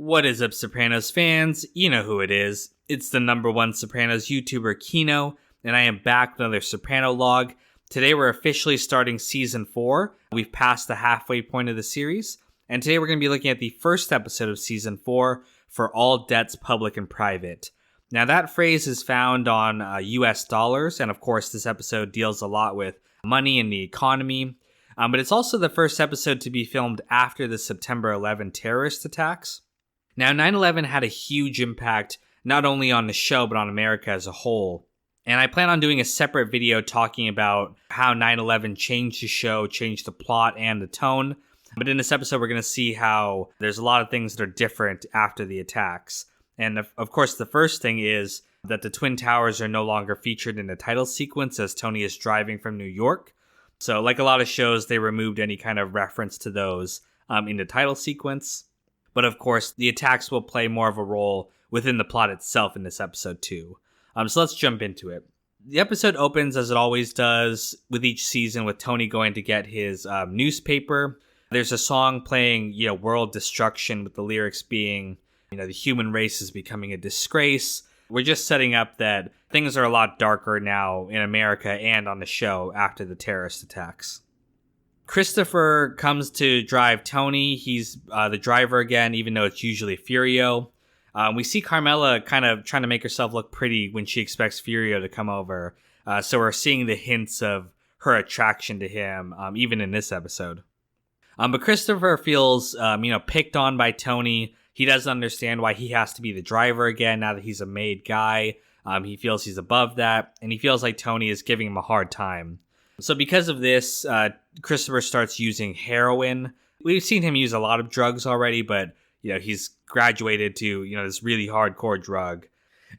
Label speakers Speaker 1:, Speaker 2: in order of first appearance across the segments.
Speaker 1: What is up, Sopranos fans? You know who it is. It's the #1 Sopranos YouTuber, Kino, and I am back with another Sopranolog. Today we're officially starting Season 4. We've passed the halfway point of the series, and today we're going to be looking at the first episode of Season 4, For All Debts Public and Private. Now that phrase is found on US dollars, and of course this episode deals a lot with money and the economy, but it's also the first episode to be filmed after the September 11 terrorist attacks. Now, 9/11 had a huge impact not only on the show, but on America as a whole. And I plan on doing a separate video talking about how 9/11 changed the show, changed the plot and the tone. But in this episode, we're going to see how there's a lot of things that are different after the attacks. And of course, the first thing is that the Twin Towers are no longer featured in the title sequence as Tony is driving from New York. So like a lot of shows, they removed any kind of reference to those in the title sequence. But of course, the attacks will play more of a role within the plot itself in this episode too. So let's jump into it. The episode opens as it always does with each season with Tony going to get his newspaper. There's a song playing, World Destruction, with the lyrics being, the human race is becoming a disgrace. We're just setting up that things are a lot darker now in America and on the show after the terrorist attacks. Christopher comes to drive Tony. He's the driver again, even though it's usually Furio. We see Carmela kind of trying to make herself look pretty when she expects Furio to come over. So we're seeing the hints of her attraction to him, even in this episode. But Christopher feels, picked on by Tony. He doesn't understand why he has to be the driver again now that he's a made guy. He feels he's above that, and he feels like Tony is giving him a hard time. So because of this, Christopher starts using heroin. We've seen him use a lot of drugs already, but he's graduated to this really hardcore drug.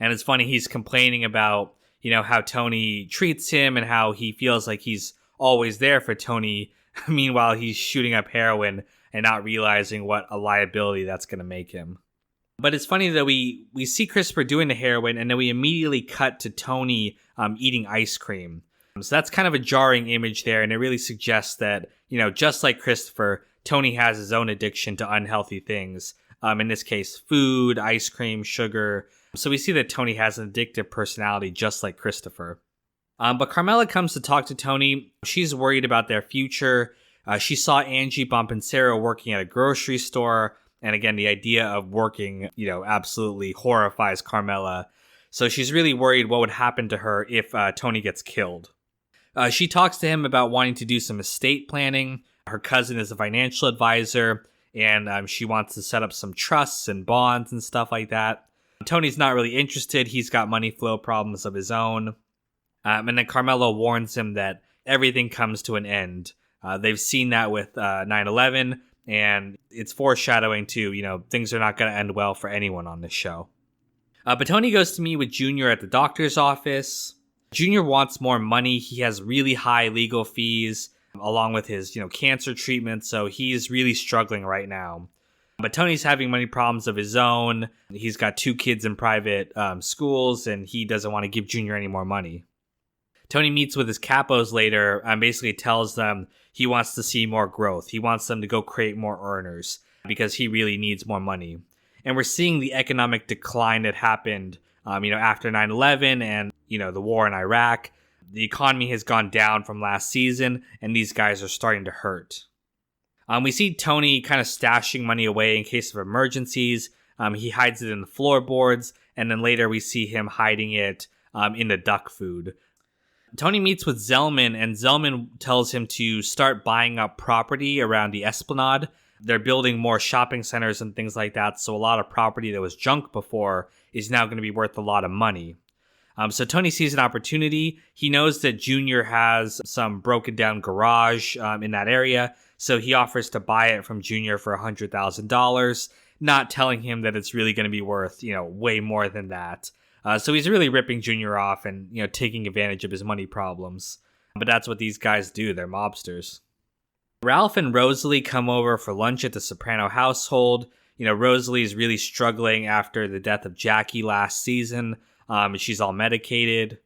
Speaker 1: And it's funny, he's complaining about how Tony treats him and how he feels like he's always there for Tony. Meanwhile, he's shooting up heroin and not realizing what a liability that's going to make him. But it's funny that we see Christopher doing the heroin, and then we immediately cut to Tony eating ice cream. So that's kind of a jarring image there, and it really suggests that, just like Christopher, Tony has his own addiction to unhealthy things. In this case, food, ice cream, sugar. So we see that Tony has an addictive personality just like Christopher. But Carmela comes to talk to Tony. She's worried about their future. She saw Angie Bonpensiero working at a grocery store. And again, the idea of working, absolutely horrifies Carmela. So she's really worried what would happen to her if Tony gets killed. She talks to him about wanting to do some estate planning. Her cousin is a financial advisor, and she wants to set up some trusts and bonds and stuff like that. Tony's not really interested. He's got money flow problems of his own. And then Carmela warns him that everything comes to an end. They've seen that with 9/11, and it's foreshadowing to, things are not going to end well for anyone on this show. But Tony goes to meet with Junior at the doctor's office. Junior wants more money. He has really high legal fees along with his, cancer treatment. So he's really struggling right now. But Tony's having money problems of his own. He's got 2 kids in private schools, and he doesn't want to give Junior any more money. Tony meets with his capos later and basically tells them he wants to see more growth. He wants them to go create more earners because he really needs more money. And we're seeing the economic decline that happened, after 9/11 and, the war in Iraq. The economy has gone down from last season, and these guys are starting to hurt. We see Tony kind of stashing money away in case of emergencies. He hides it in the floorboards, and then later we see him hiding it in the duck food. Tony meets with Zellman, and Zellman tells him to start buying up property around the Esplanade. They're building more shopping centers and things like that, so a lot of property that was junk before is now going to be worth a lot of money. So Tony sees an opportunity. He knows that Junior has some broken down garage in that area, so he offers to buy it from Junior for $100,000, not telling him that it's really going to be worth, way more than that. So he's really ripping Junior off and, taking advantage of his money problems. But that's what these guys do. They're mobsters. Ralph and Rosalie come over for lunch at the Soprano household. Rosalie is really struggling after the death of Jackie last season. She's all medicated.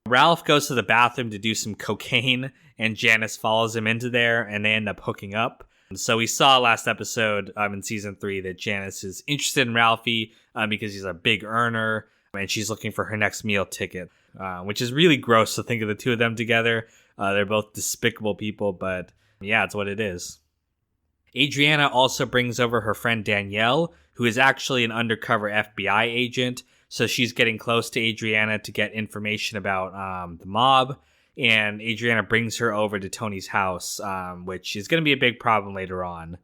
Speaker 1: Ralph goes to the bathroom to do some cocaine, and Janice follows him into there, and they end up hooking up. So we saw last episode in season 3 that Janice is interested in Ralphie because he's a big earner and she's looking for her next meal ticket, which is really gross to think of the two of them together. They're both despicable people, but yeah, it's what it is. Adriana also brings over her friend Danielle, who is actually an undercover FBI agent. So she's getting close to Adriana to get information about the mob. And Adriana brings her over to Tony's house, which is going to be a big problem later on.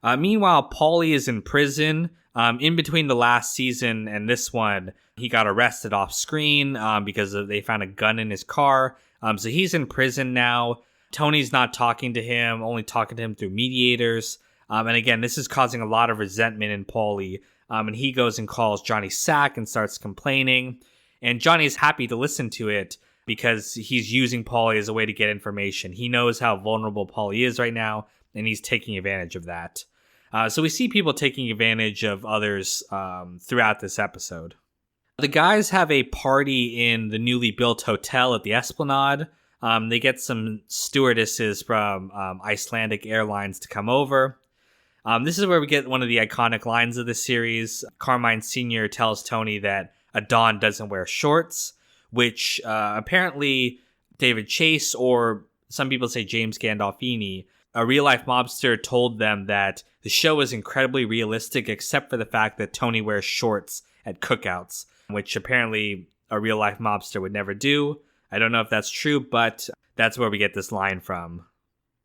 Speaker 1: Meanwhile, Paulie is in prison. In between the last season and this one, he got arrested off screen because they found a gun in his car. So he's in prison now. Tony's not talking to him, only talking to him through mediators. And again, this is causing a lot of resentment in Paulie. And he goes and calls Johnny Sack and starts complaining. And Johnny's happy to listen to it because he's using Paulie as a way to get information. He knows how vulnerable Paulie is right now, and he's taking advantage of that. So we see people taking advantage of others throughout this episode. The guys have a party in the newly built hotel at the Esplanade. They get some stewardesses from Icelandic Airlines to come over. This is where we get one of the iconic lines of the series. Carmine Sr. tells Tony that a Don doesn't wear shorts, which apparently David Chase, or some people say James Gandolfini, a real-life mobster, told them that the show is incredibly realistic except for the fact that Tony wears shorts at cookouts, which apparently a real-life mobster would never do. I don't know if that's true, but that's where we get this line from.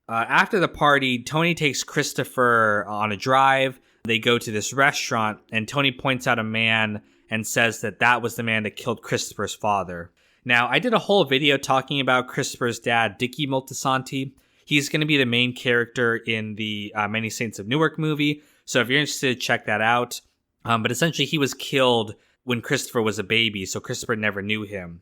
Speaker 1: After the party, Tony takes Christopher on a drive. They go to this restaurant, and Tony points out a man and says that that was the man that killed Christopher's father. Now, I did a whole video talking about Christopher's dad, Dickie Moltisanti. He's going to be the main character in the Many Saints of Newark movie, so if you're interested, check that out. But essentially, he was killed when Christopher was a baby, so Christopher never knew him.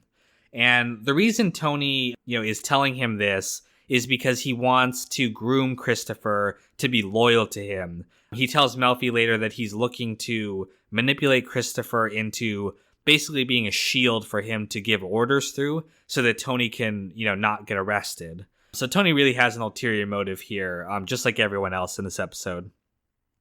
Speaker 1: And the reason Tony, is telling him this is because he wants to groom Christopher to be loyal to him. He tells Melfi later that he's looking to manipulate Christopher into basically being a shield for him to give orders through so that Tony can, not get arrested. So Tony really has an ulterior motive here, just like everyone else in this episode.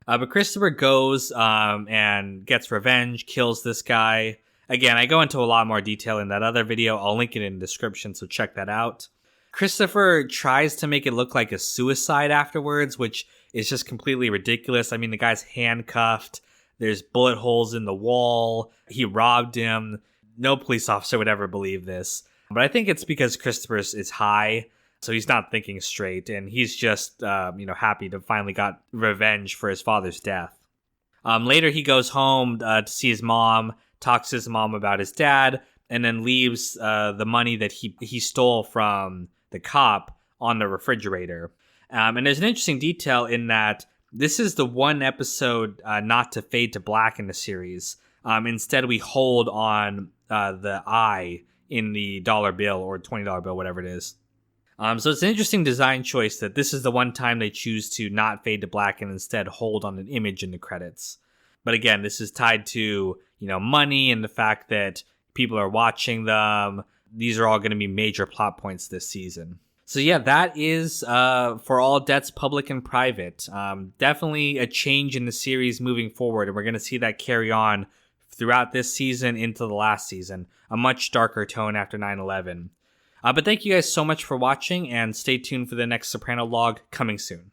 Speaker 1: But Christopher goes and gets revenge, kills this guy. Again, I go into a lot more detail in that other video. I'll link it in the description, so check that out. Christopher tries to make it look like a suicide afterwards, which is just completely ridiculous. I mean, the guy's handcuffed. There's bullet holes in the wall. He robbed him. No police officer would ever believe this. But I think it's because Christopher is high, so he's not thinking straight, and he's just, happy to finally got revenge for his father's death. Later, he goes home to see his mom, talks to his mom about his dad, and then leaves the money that he stole from the cop on the refrigerator. And there's an interesting detail in that this is the one episode not to fade to black in the series. Instead, we hold on the eye in the dollar bill or $20 bill, whatever it is. So it's an interesting design choice that this is the one time they choose to not fade to black and instead hold on an image in the credits. But again, this is tied to, money and the fact that people are watching them. These are all going to be major plot points this season. So yeah, that is For All Debts Public and Private. Definitely a change in the series moving forward, and we're going to see that carry on throughout this season into the last season. A much darker tone after 9/11. But thank you guys so much for watching, and stay tuned for the next Soprano log coming soon.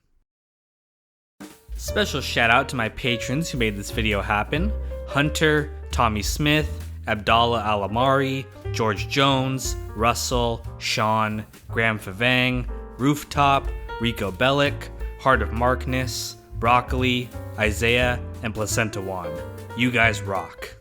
Speaker 1: Special shout out to my patrons who made this video happen: Hunter, Tommy Smith, Abdallah Alamari, George Jones, Russell, Sean, Graham Favang, Rooftop, Rico Bellick, Heart of Markness, Broccoli, Isaiah, and Placenta One. You guys rock.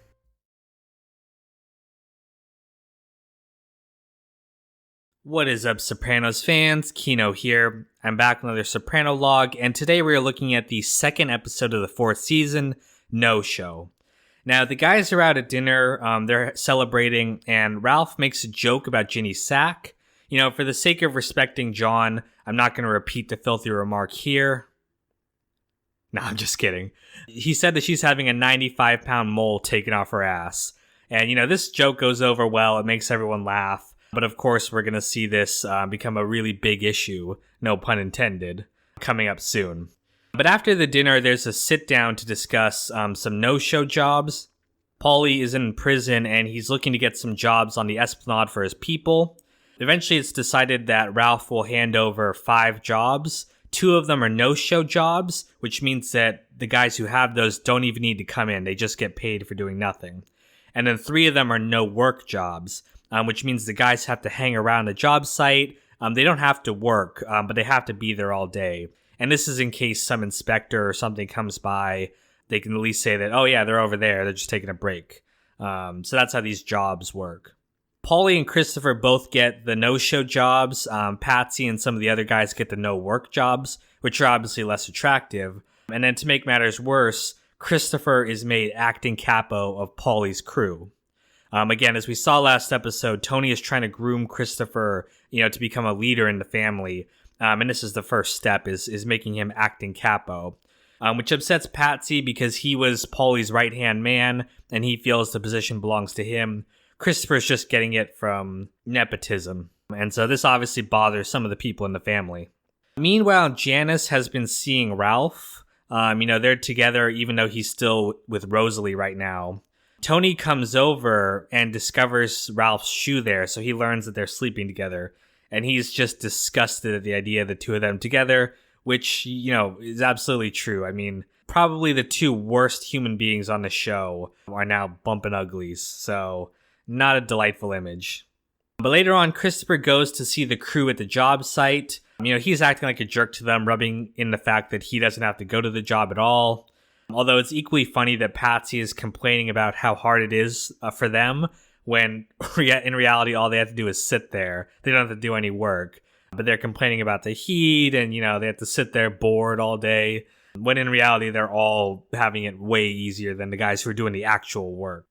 Speaker 1: What is up, Sopranos fans? Kino here. I'm back with another Soprano log, and today we are looking at the second episode of the 4th season, No Show. Now, the guys are out at dinner, they're celebrating, and Ralph makes a joke about Ginny's sack. For the sake of respecting John, I'm not going to repeat the filthy remark here. No, I'm just kidding. He said that she's having a 95-pound mole taken off her ass. And, this joke goes over well, it makes everyone laugh. But of course, we're going to see this become a really big issue, no pun intended. coming up soon. But after the dinner, there's a sit down to discuss some no-show jobs. Paulie is in prison and he's looking to get some jobs on the Esplanade for his people. Eventually, it's decided that Ralph will hand over 5 jobs. 2 of them are no-show jobs, which means that the guys who have those don't even need to come in. They just get paid for doing nothing. And then 3 of them are no-work jobs, which means the guys have to hang around the job site. They don't have to work, but they have to be there all day. And this is in case some inspector or something comes by. They can at least say that, oh yeah, they're over there. They're just taking a break. So that's how these jobs work. Paulie and Christopher both get the no-show jobs. Patsy and some of the other guys get the no-work jobs, which are obviously less attractive. And then to make matters worse, Christopher is made acting capo of Paulie's crew. Again, as we saw last episode, Tony is trying to groom Christopher, to become a leader in the family. And this is the first step, is making him acting capo. Which upsets Patsy because he was Paulie's right-hand man, and he feels the position belongs to him. Christopher's just getting it from nepotism. And so this obviously bothers some of the people in the family. Meanwhile, Janice has been seeing Ralph. They're together even though he's still with Rosalie right now. Tony comes over and discovers Ralph's shoe there, so he learns that they're sleeping together. And he's just disgusted at the idea of the 2 of them together, which, is absolutely true. I mean, probably the 2 worst human beings on the show are now bumping uglies, so not a delightful image. But later on, Christopher goes to see the crew at the job site. He's acting like a jerk to them, rubbing in the fact that he doesn't have to go to the job at all. Although it's equally funny that Patsy is complaining about how hard it is for them, when in reality, all they have to do is sit there. They don't have to do any work. But they're complaining about the heat and, they have to sit there bored all day. When in reality, they're all having it way easier than the guys who are doing the actual work.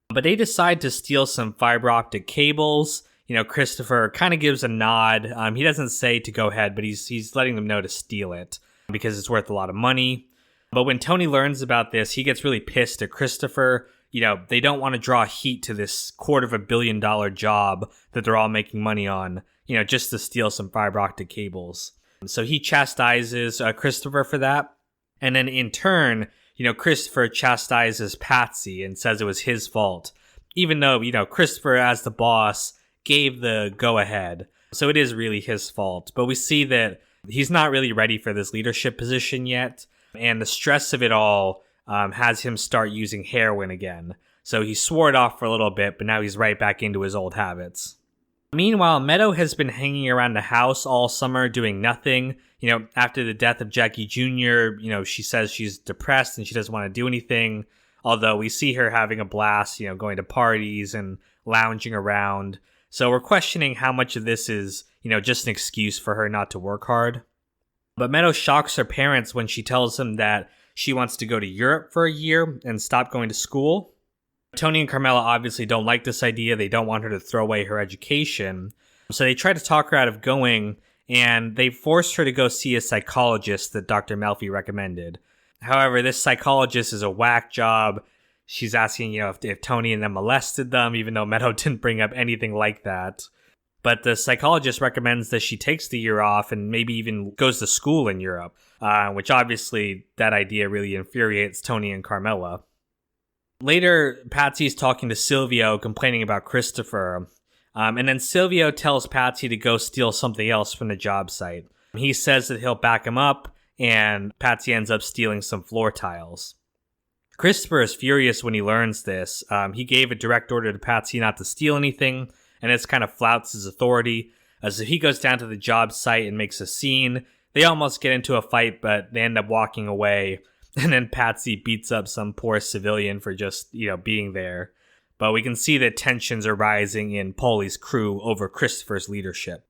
Speaker 1: But they decide to steal some fiber optic cables. Christopher kind of gives a nod. He doesn't say to go ahead, but he's letting them know to steal it because it's worth a lot of money. But when Tony learns about this, he gets really pissed at Christopher. They don't want to draw heat to this $250 million job that they're all making money on, just to steal some fiber optic cables. So he chastises Christopher for that. And then in turn, Christopher chastises Patsy and says it was his fault, even though, Christopher as the boss gave the go-ahead. So it is really his fault. But we see that he's not really ready for this leadership position yet. And the stress of it all has him start using heroin again. So he swore it off for a little bit, but now he's right back into his old habits. Meanwhile, Meadow has been hanging around the house all summer doing nothing. After the death of Jackie Jr., she says she's depressed and she doesn't want to do anything. Although we see her having a blast, going to parties and lounging around. So we're questioning how much of this is, just an excuse for her not to work hard. But Meadow shocks her parents when she tells them that she wants to go to Europe for a year and stop going to school. Tony and Carmela obviously don't like this idea. They don't want her to throw away her education. So they try to talk her out of going, and they forced her to go see a psychologist that Dr. Melfi recommended. However, this psychologist is a whack job. She's asking, if Tony and them molested them, even though Meadow didn't bring up anything like that. But the psychologist recommends that she takes the year off and maybe even goes to school in Europe, which obviously that idea really infuriates Tony and Carmela. Later, Patsy's talking to Silvio, complaining about Christopher. And then Silvio tells Patsy to go steal something else from the job site. He says that he'll back him up, and Patsy ends up stealing some floor tiles. Christopher is furious when he learns this. He gave a direct order to Patsy not to steal anything, and this kind of flouts his authority. So he goes down to the job site and makes a scene. They almost get into a fight, but they end up walking away. And then Patsy beats up some poor civilian for just, being there. But we can see that tensions are rising in Paulie's crew over Christopher's leadership.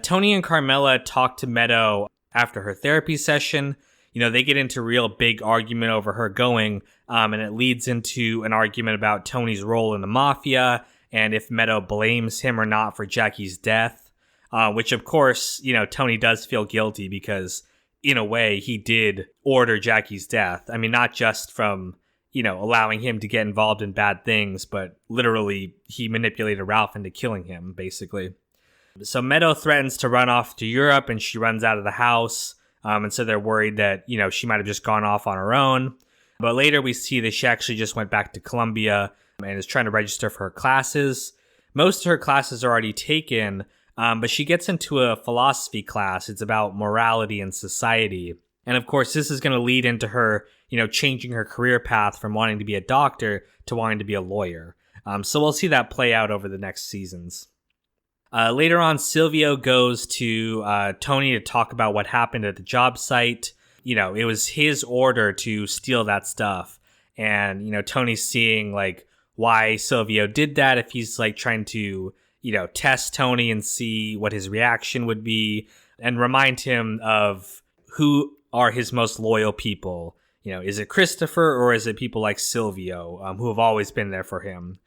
Speaker 1: Tony and Carmela talk to Meadow after her therapy session. They get into a real big argument over her going, and it leads into an argument about Tony's role in the mafia and if Meadow blames him or not for Jackie's death, which of course, Tony does feel guilty because in a way he did order Jackie's death. I mean, not just from, allowing him to get involved in bad things, but literally he manipulated Ralph into killing him, basically. So Meadow threatens to run off to Europe and she runs out of the house. And so they're worried that, she might have just gone off on her own. But later we see that she actually just went back to Columbia and is trying to register for her classes. Most of her classes are already taken, but she gets into a philosophy class. It's about morality and society. And of course, this is going to lead into her, changing her career path from wanting to be a doctor to wanting to be a lawyer. So we'll see that play out over the next seasons. Later on, Silvio goes to Tony to talk about what happened at the job site. It was his order to steal that stuff. And, Tony's seeing, why Silvio did that, if he's, trying to, test Tony and see what his reaction would be, and remind him of who are his most loyal people. Is it Christopher or is it people like Silvio, who have always been there for him?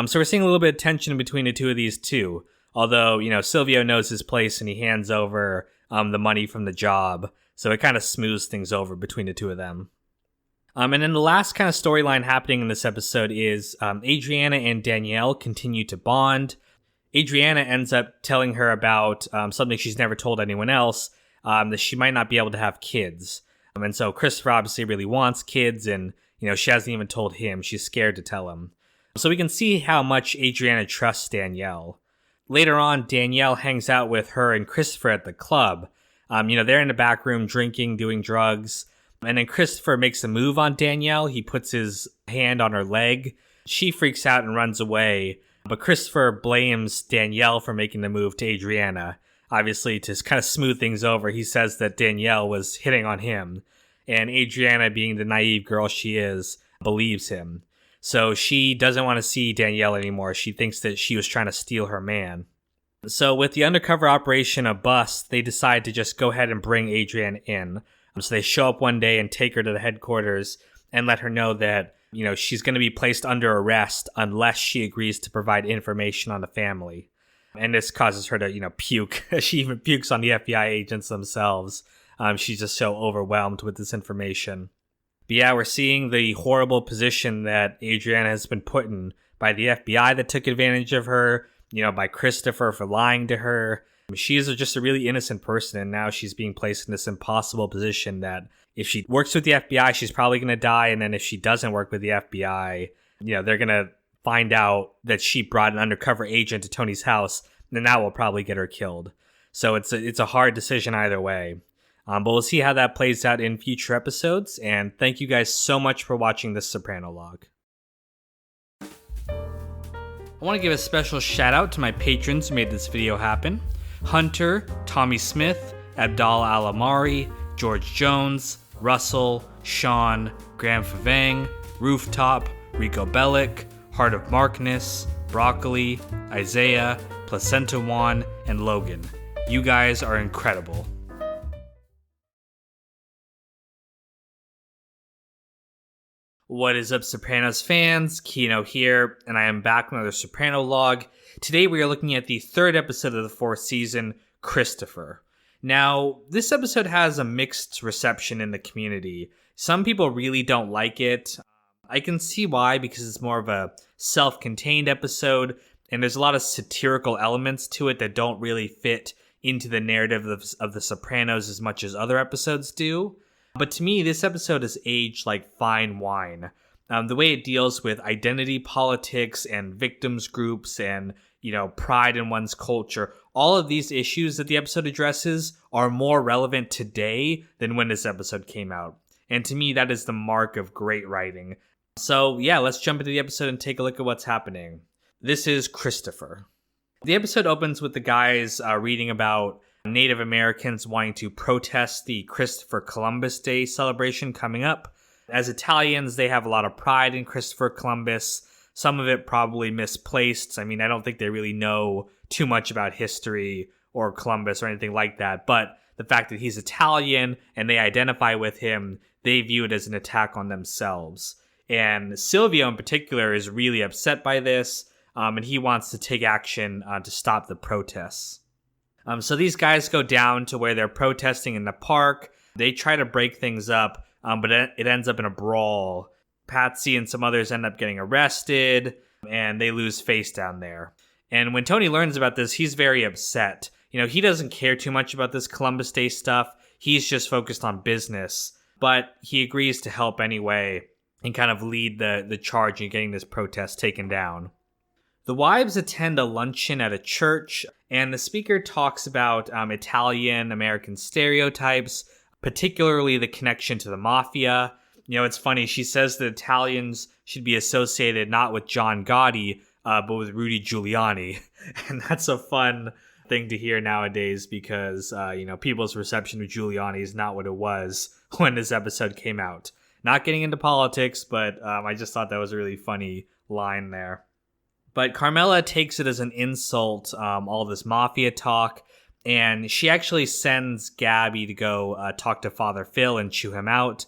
Speaker 1: So we're seeing a little bit of tension between the two of these two. Although, Silvio knows his place and he hands over the money from the job. So it kind of smooths things over between the two of them. And then the last kind of storyline happening in this episode is Adriana and Danielle continue to bond. Adriana ends up telling her about something she's never told anyone else, that she might not be able to have kids. And so Christopher obviously really wants kids, and she hasn't even told him. She's scared to tell him. So we can see how much Adriana trusts Danielle. Later on, Danielle hangs out with her and Christopher at the club. They're in the back room drinking, doing drugs. And then Christopher makes a move on Danielle. He puts his hand on her leg. She freaks out and runs away. But Christopher blames Danielle for making the move to Adriana. Obviously, to kind of smooth things over, he says that Danielle was hitting on him. And Adriana, being the naive girl she is, believes him. So she doesn't want to see Danielle anymore. She thinks that she was trying to steal her man. So with the undercover operation a bust, they decide to just go ahead and bring Adriana in. So they show up one day and take her to the headquarters and let her know that, she's going to be placed under arrest unless she agrees to provide information on the family. And this causes her to, puke. She even pukes on the FBI agents themselves. She's just so overwhelmed with this information. But yeah, we're seeing the horrible position that Adriana has been put in by the FBI that took advantage of her, by Christopher for lying to her. She is just a really innocent person, and now she's being placed in this impossible position that if she works with the FBI, she's probably going to die. And then if she doesn't work with the FBI, they're going to find out that she brought an undercover agent to Tony's house, then that will probably get her killed. So it's a hard decision either way. But we'll see how that plays out in future episodes. And thank you guys so much for watching this Sopranolog. I want to give a special shout out to my patrons who made this video happen. Hunter, Tommy Smith, Abdal Alamari, George Jones, Russell, Sean, Graham Favang, Rooftop, Rico Bellick, Heart of Markness, Broccoli, Isaiah, Placenta Juan, and Logan. You guys are incredible. What is up, Sopranos fans? Kino here, and I am back with another Sopranolog. Today we are looking at the third episode of the fourth season, Christopher. Now, this episode has a mixed reception in the community. Some people really don't like it. I can see why, because it's more of a self-contained episode, and there's a lot of satirical elements to it that don't really fit into the narrative of The Sopranos as much as other episodes do. But to me, this episode is aged like fine wine. The way it deals with identity politics and victims groups and, pride in one's culture, all of these issues that the episode addresses are more relevant today than when this episode came out. And to me, that is the mark of great writing. So yeah, let's jump into the episode and take a look at what's happening. This is Christopher. The episode opens with the guys reading about Native Americans wanting to protest the Christopher Columbus Day celebration coming up. As Italians, they have a lot of pride in Christopher Columbus, some of it probably misplaced. I don't think they really know too much about history or Columbus or anything like that, but the fact that he's Italian and they identify with him, they view it as an attack on themselves. And Silvio in particular is really upset by this, and he wants to take action to stop the protests. So these guys go down to where they're protesting in the park. They try to break things up, but it ends up in a brawl. Patsy and some others end up getting arrested, and they lose face down there. And when Tony learns about this, he's very upset. He doesn't care too much about this Columbus Day stuff. He's just focused on business, but he agrees to help anyway and kind of lead the charge in getting this protest taken down. The wives attend a luncheon at a church, and the speaker talks about Italian American stereotypes, particularly the connection to the mafia. It's funny, she says that Italians should be associated not with John Gotti, but with Rudy Giuliani. And that's a fun thing to hear nowadays because, people's reception of Giuliani is not what it was when this episode came out. Not getting into politics, but I just thought that was a really funny line there. But Carmela takes it as an insult, all this mafia talk, and she actually sends Gabby to go talk to Father Phil and chew him out.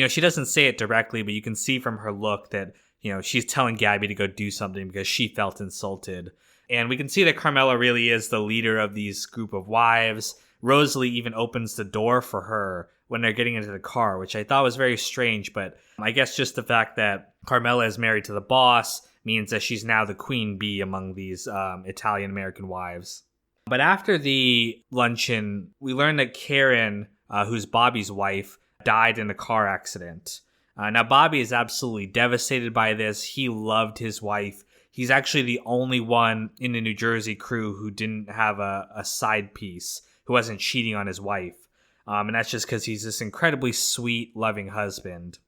Speaker 1: She doesn't say it directly, but you can see from her look that, she's telling Gabby to go do something because she felt insulted. And we can see that Carmela really is the leader of these group of wives. Rosalie even opens the door for her when they're getting into the car, which I thought was very strange, but I guess just the fact that Carmela is married to the boss means that she's now the queen bee among these Italian-American wives. But after the luncheon, we learn that Karen, who's Bobby's wife, died in a car accident. Now, Bobby is absolutely devastated by this. He loved his wife. He's actually the only one in the New Jersey crew who didn't have a side piece, who wasn't cheating on his wife. And that's just because he's this incredibly sweet, loving husband.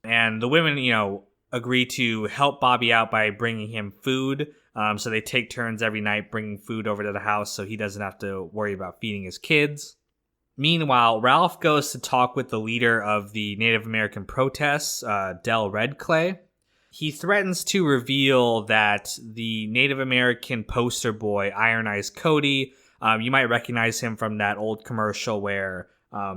Speaker 1: And the women, agree to help Bobby out by bringing him food. So they take turns every night bringing food over to the house so he doesn't have to worry about feeding his kids. Meanwhile, Ralph goes to talk with the leader of the Native American protests, Del Redclay. He threatens to reveal that the Native American poster boy, Iron Eyes Cody, you might recognize him from that old commercial where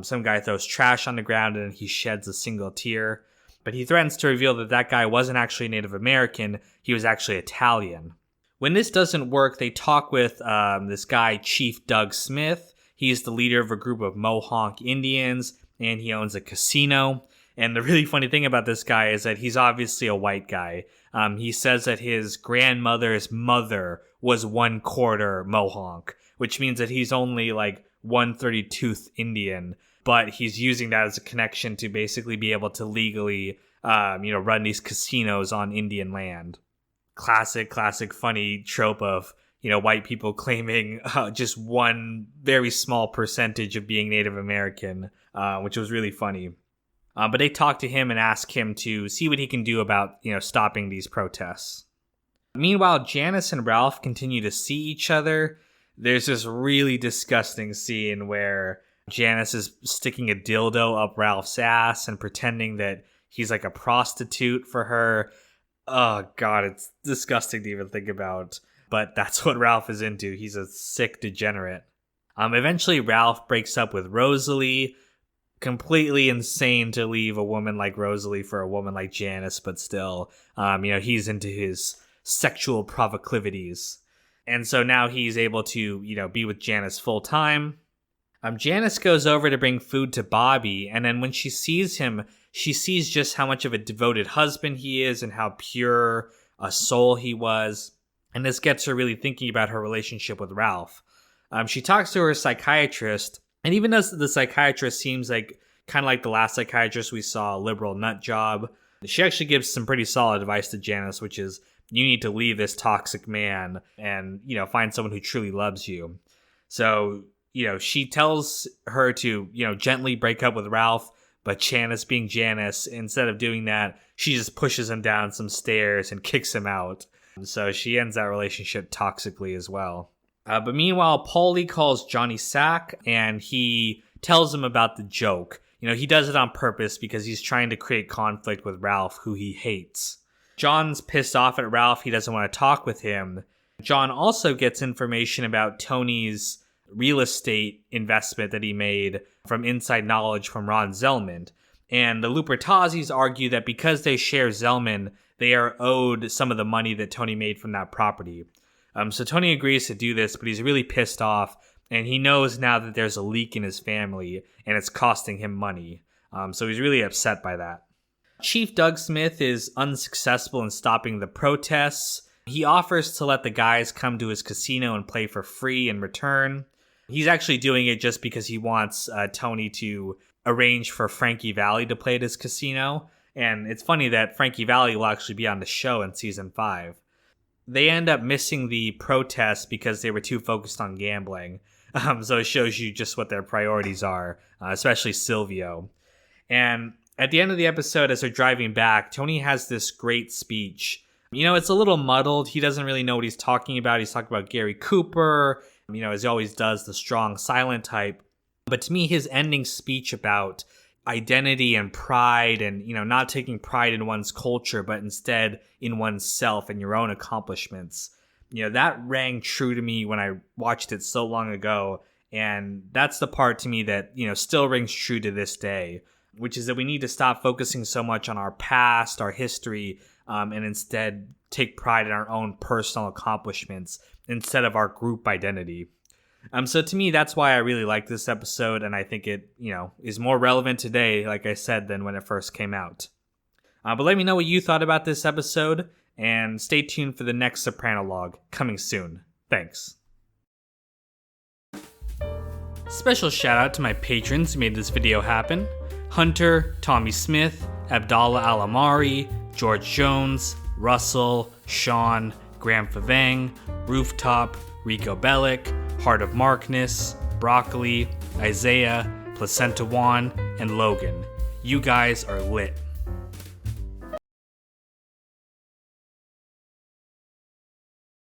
Speaker 1: some guy throws trash on the ground and he sheds a single tear. But he threatens to reveal that that guy wasn't actually Native American, he was actually Italian. When this doesn't work, they talk with this guy, Chief Doug Smith. He's the leader of a group of Mohawk Indians, and he owns a casino. And the really funny thing about this guy is that he's obviously a white guy. He says that his grandmother's mother was 1/4 Mohawk, which means that he's only like 1/32th Indian. But he's using that as a connection to basically be able to legally, run these casinos on Indian land. Classic funny trope of, white people claiming just one very small percentage of being Native American, which was really funny. But they talk to him and ask him to see what he can do about, stopping these protests. Meanwhile, Janice and Ralph continue to see each other. There's this really disgusting scene where Janice is sticking a dildo up Ralph's ass and pretending that he's like a prostitute for her. Oh, God, it's disgusting to even think about. But that's what Ralph is into. He's a sick degenerate. Eventually, Ralph breaks up with Rosalie. Completely insane to leave a woman like Rosalie for a woman like Janice, but still, he's into his sexual proclivities. And so now he's able to, be with Janice full time. Janice goes over to bring food to Bobby, and then when she sees him, she sees just how much of a devoted husband he is and how pure a soul he was. And this gets her really thinking about her relationship with Ralph. She talks to her psychiatrist, and even though the psychiatrist seems like kind of like the last psychiatrist we saw, a liberal nut job, she actually gives some pretty solid advice to Janice, which is you need to leave this toxic man and, find someone who truly loves you. So, she tells her to, gently break up with Ralph, but Janice being Janice, instead of doing that, she just pushes him down some stairs and kicks him out. So she ends that relationship toxically as well. But meanwhile, Paulie calls Johnny Sack, and he tells him about the joke. He does it on purpose because he's trying to create conflict with Ralph, who he hates. John's pissed off at Ralph. He doesn't want to talk with him. John also gets information about Tony's real estate investment that he made from inside knowledge from Ron Zellman. And the Lupertazis argue that because they share Zellman, they are owed some of the money that Tony made from that property. So Tony agrees to do this, but he's really pissed off, and he knows now that there's a leak in his family, and it's costing him money. So he's really upset by that. Chief Doug Smith is unsuccessful in stopping the protests. He offers to let the guys come to his casino and play for free in return. He's actually doing it just because he wants Tony to arrange for Frankie Valli to play at his casino. And it's funny that Frankie Valli will actually be on the show in season 5. They end up missing the protest because they were too focused on gambling. So it shows you just what their priorities are, especially Silvio. And at the end of the episode, as they're driving back, Tony has this great speech. It's a little muddled. He doesn't really know what he's talking about. He's talking about Gary Cooper, as he always does, the strong, silent type. But to me, his ending speech about identity and pride and, not taking pride in one's culture, but instead in oneself and your own accomplishments, that rang true to me when I watched it so long ago. And that's the part to me that, still rings true to this day, which is that we need to stop focusing so much on our past, our history, and instead take pride in our own personal accomplishments instead of our group identity. So to me, that's why I really like this episode, and I think it, is more relevant today, like I said, than when it first came out. But let me know what you thought about this episode, and stay tuned for the next Sopranolog coming soon. Thanks. Special shout out to my patrons who made this video happen: Hunter, Tommy Smith, Abdallah Alamari, George Jones, Russell, Sean, Graham Favang, Rooftop, Rico Bellick, Heart of Markness, Broccoli, Isaiah, Placenta Juan, and Logan. You guys are lit.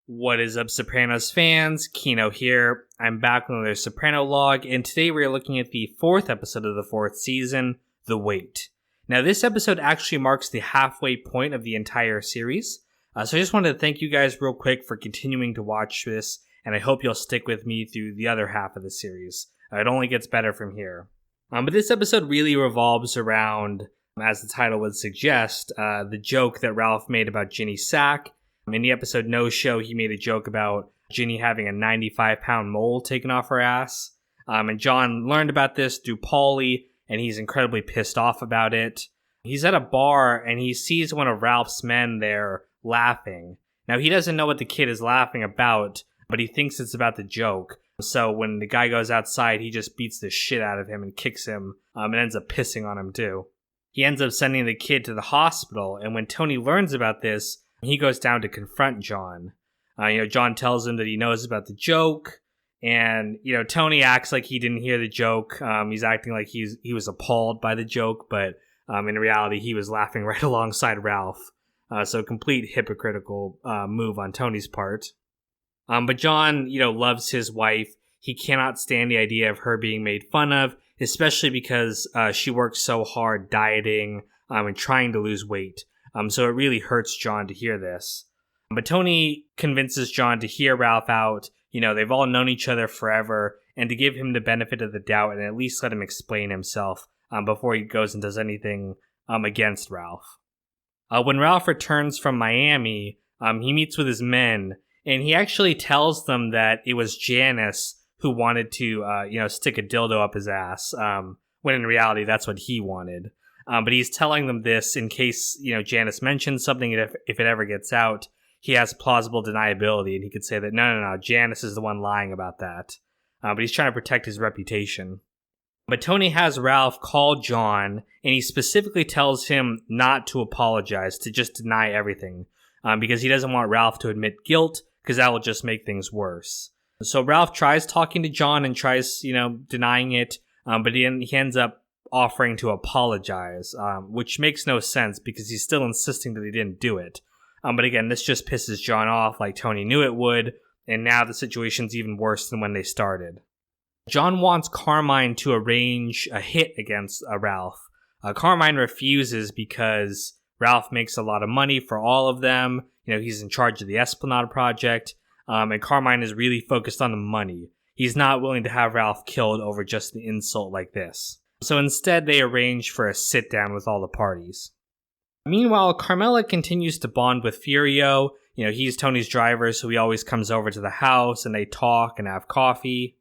Speaker 1: What is up, Sopranos fans? Kino here. I'm back with another Sopranolog, and today we're looking at the 4th episode of the 4th season, The Wait. Now, this episode actually marks the halfway point of the entire series, so I just wanted to thank you guys real quick for continuing to watch this, and I hope you'll stick with me through the other half of the series. It only gets better from here. But this episode really revolves around, as the title would suggest, the joke that Ralph made about Ginny's sack. In the episode No Show, he made a joke about Ginny having a 95-pound mole taken off her ass. And John learned about this through Paulie, and he's incredibly pissed off about it. He's at a bar, and he sees one of Ralph's men there laughing. Now, he doesn't know what the kid is laughing about, but he thinks it's about the joke. So when the guy goes outside, he just beats the shit out of him and kicks him, and ends up pissing on him too. He ends up sending the kid to the hospital, and when Tony learns about this, he goes down to confront John. John tells him that he knows about the joke, and, Tony acts like he didn't hear the joke. He's acting like he was appalled by the joke, but in reality, he was laughing right alongside Ralph. So complete hypocritical move on Tony's part. But John, loves his wife. He cannot stand the idea of her being made fun of, especially because she works so hard dieting and trying to lose weight. So it really hurts John to hear this. But Tony convinces John to hear Ralph out. They've all known each other forever, and to give him the benefit of the doubt and at least let him explain himself before he goes and does anything against Ralph. When Ralph returns from Miami, he meets with his men, and he actually tells them that it was Janice who wanted to, stick a dildo up his ass, when in reality that's what he wanted. But he's telling them this in case, Janice mentions something, if it ever gets out, he has plausible deniability, and he could say that, no, Janice is the one lying about that. But he's trying to protect his reputation. But Tony has Ralph call John, and he specifically tells him not to apologize, to just deny everything, because he doesn't want Ralph to admit guilt, because that will just make things worse. So Ralph tries talking to John and tries, denying it, but he ends up offering to apologize, which makes no sense because he's still insisting that he didn't do it. But again, this just pisses John off like Tony knew it would, and now the situation's even worse than when they started. John wants Carmine to arrange a hit against Ralph. Carmine refuses because Ralph makes a lot of money for all of them. He's in charge of the Esplanade project, and Carmine is really focused on the money. He's not willing to have Ralph killed over just an insult like this. So instead, they arrange for a sit-down with all the parties. Meanwhile, Carmela continues to bond with Furio. He's Tony's driver, so he always comes over to the house, and they talk and have coffee.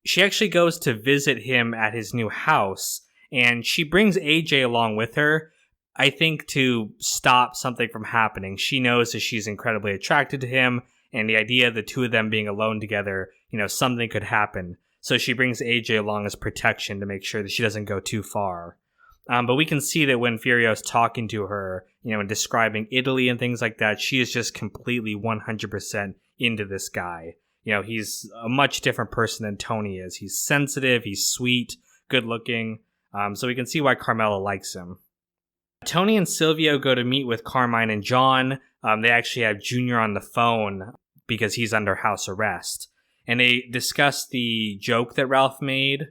Speaker 1: She actually goes to visit him at his new house, and she brings AJ along with her, I think to stop something from happening. She knows that she's incredibly attracted to him, and the idea of the two of them being alone together, something could happen. So she brings AJ along as protection to make sure that she doesn't go too far. But we can see that when Furio's talking to her, and describing Italy and things like that, she is just completely 100% into this guy. He's a much different person than Tony is. He's sensitive, he's sweet, good looking. So we can see why Carmela likes him. Tony and Silvio go to meet with Carmine and John. They actually have Junior on the phone because he's under house arrest. And they discuss the joke that Ralph made.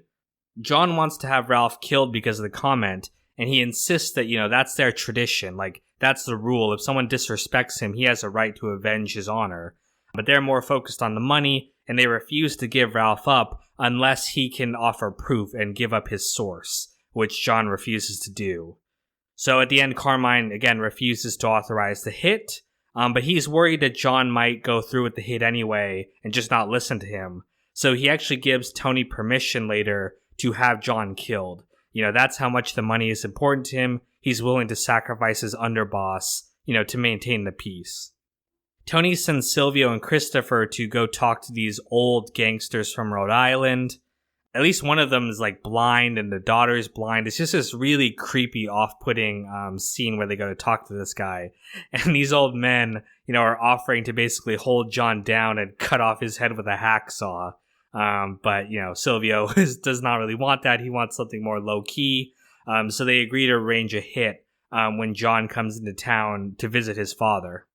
Speaker 1: John wants to have Ralph killed because of the comment, and he insists that, that's their tradition. Like, that's the rule. If someone disrespects him, he has a right to avenge his honor. But they're more focused on the money, and they refuse to give Ralph up unless he can offer proof and give up his source, which John refuses to do. So at the end, Carmine, again, refuses to authorize the hit, but he's worried that John might go through with the hit anyway and just not listen to him. So he actually gives Tony permission later to have John killed. That's how much the money is important to him. He's willing to sacrifice his underboss, to maintain the peace. Tony sends Silvio and Christopher to go talk to these old gangsters from Rhode Island. At least one of them is blind and the daughter's blind. It's just this really creepy, off-putting scene where they go to talk to this guy. And these old men, are offering to basically hold John down and cut off his head with a hacksaw. But Silvio does not really want that. He wants something more low-key. So they agree to arrange a hit when John comes into town to visit his father.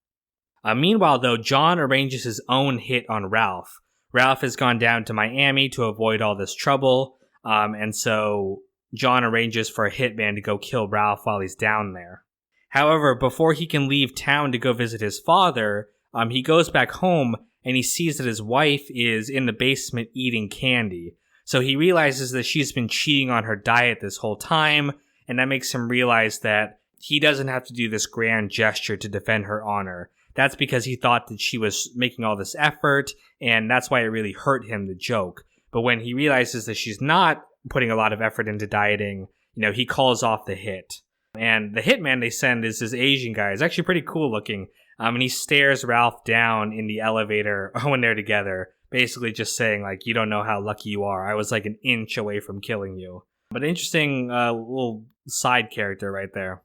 Speaker 1: Meanwhile, though, John arranges his own hit on Ralph. Ralph has gone down to Miami to avoid all this trouble, and so John arranges for a hitman to go kill Ralph while he's down there. However, before he can leave town to go visit his father, he goes back home and he sees that his wife is in the basement eating candy. So he realizes that she's been cheating on her diet this whole time, and that makes him realize that he doesn't have to do this grand gesture to defend her honor. That's because he thought that she was making all this effort, and that's why it really hurt him, the joke. But when he realizes that she's not putting a lot of effort into dieting, he calls off the hit. And the hitman they send is this Asian guy. He's actually pretty cool looking. And he stares Ralph down in the elevator when they're together, basically just saying, you don't know how lucky you are. I was an inch away from killing you. But interesting little side character right there.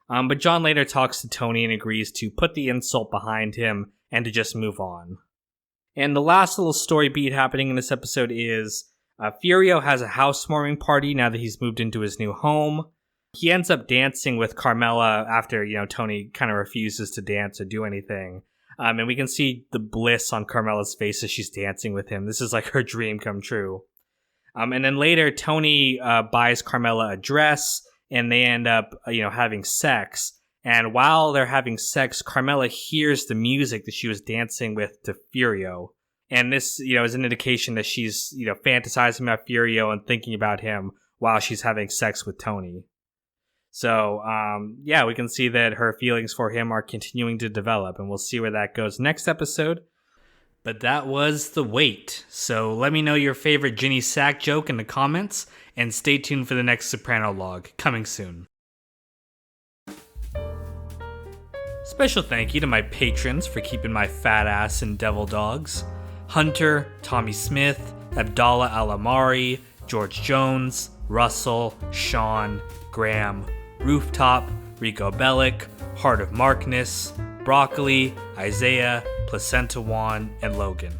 Speaker 1: But John later talks to Tony and agrees to put the insult behind him and to just move on. And the last little story beat happening in this episode is Furio has a housewarming party now that he's moved into his new home. He ends up dancing with Carmela after, Tony kind of refuses to dance or do anything. And we can see the bliss on Carmela's face as she's dancing with him. This is her dream come true. And then later, Tony buys Carmela a dress, and they end up, having sex. And while they're having sex, Carmela hears the music that she was dancing with to Furio. And this, is an indication that she's, fantasizing about Furio and thinking about him while she's having sex with Tony. So, we can see that her feelings for him are continuing to develop, and we'll see where that goes next episode. But that was The Wait. So let me know your favorite Ginny Sack joke in the comments, and stay tuned for the next Soprano log, coming soon. Special thank you to my patrons for keeping my fat ass in devil dogs. Hunter, Tommy Smith, Abdallah Alamari, George Jones, Russell, Sean, Graham, Rooftop, Rico Bellic, Heart of Markness, Broccoli, Isaiah, Placenta Juan, and Logan.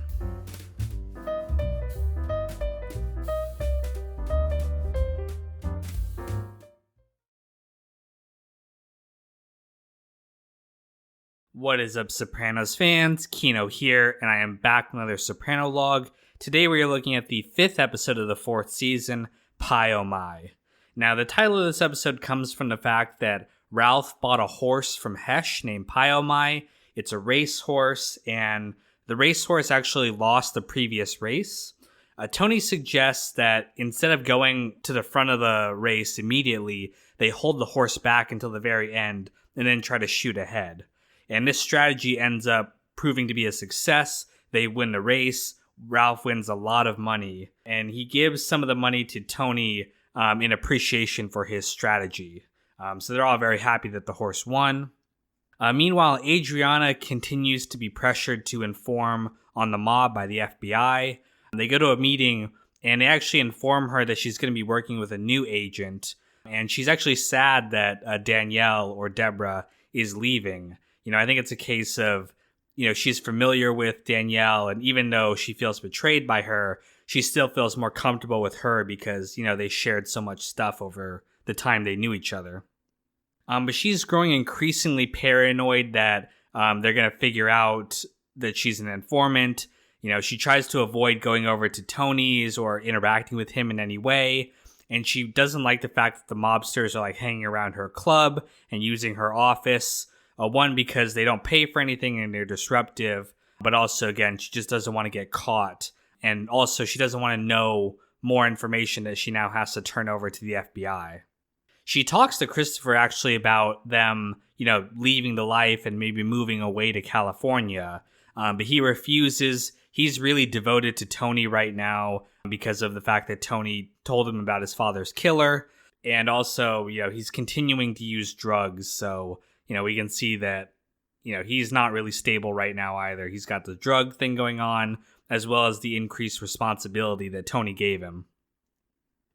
Speaker 1: What is up, Sopranos fans? Kino here, and I am back with another Soprano log. Today we are looking at the 5th episode of the 4th season, Pi Oh My. Now, the title of this episode comes from the fact that Ralph bought a horse from Hesh named Pi Oh My. It's a racehorse, and the racehorse actually lost the previous race. Tony suggests that instead of going to the front of the race immediately, they hold the horse back until the very end and then try to shoot ahead. And this strategy ends up proving to be a success. They win the race. Ralph wins a lot of money, and he gives some of the money to Tony in appreciation for his strategy. So they're all very happy that the horse won. Meanwhile, Adriana continues to be pressured to inform on the mob by the FBI. They go to a meeting And they actually inform her that she's going to be working with a new agent. And she's actually sad that Danielle or Deborah is leaving. I think it's a case of, she's familiar with Danielle, and even though she feels betrayed by her, she still feels more comfortable with her because, they shared so much stuff over the time they knew each other. But she's growing increasingly paranoid that they're going to figure out that she's an informant. She tries to avoid going over to Tony's or interacting with him in any way. And she doesn't like the fact that the mobsters are hanging around her club and using her office. One, because they don't pay for anything and they're disruptive. But also, again, she just doesn't want to get caught. And also, she doesn't want to know more information that she now has to turn over to the FBI. She talks to Christopher actually about them, leaving the life and maybe moving away to California. But he refuses. He's really devoted to Tony right now because of the fact that Tony told him about his father's killer. And also, he's continuing to use drugs. So, we can see that, he's not really stable right now either. He's got the drug thing going on, as well as the increased responsibility that Tony gave him.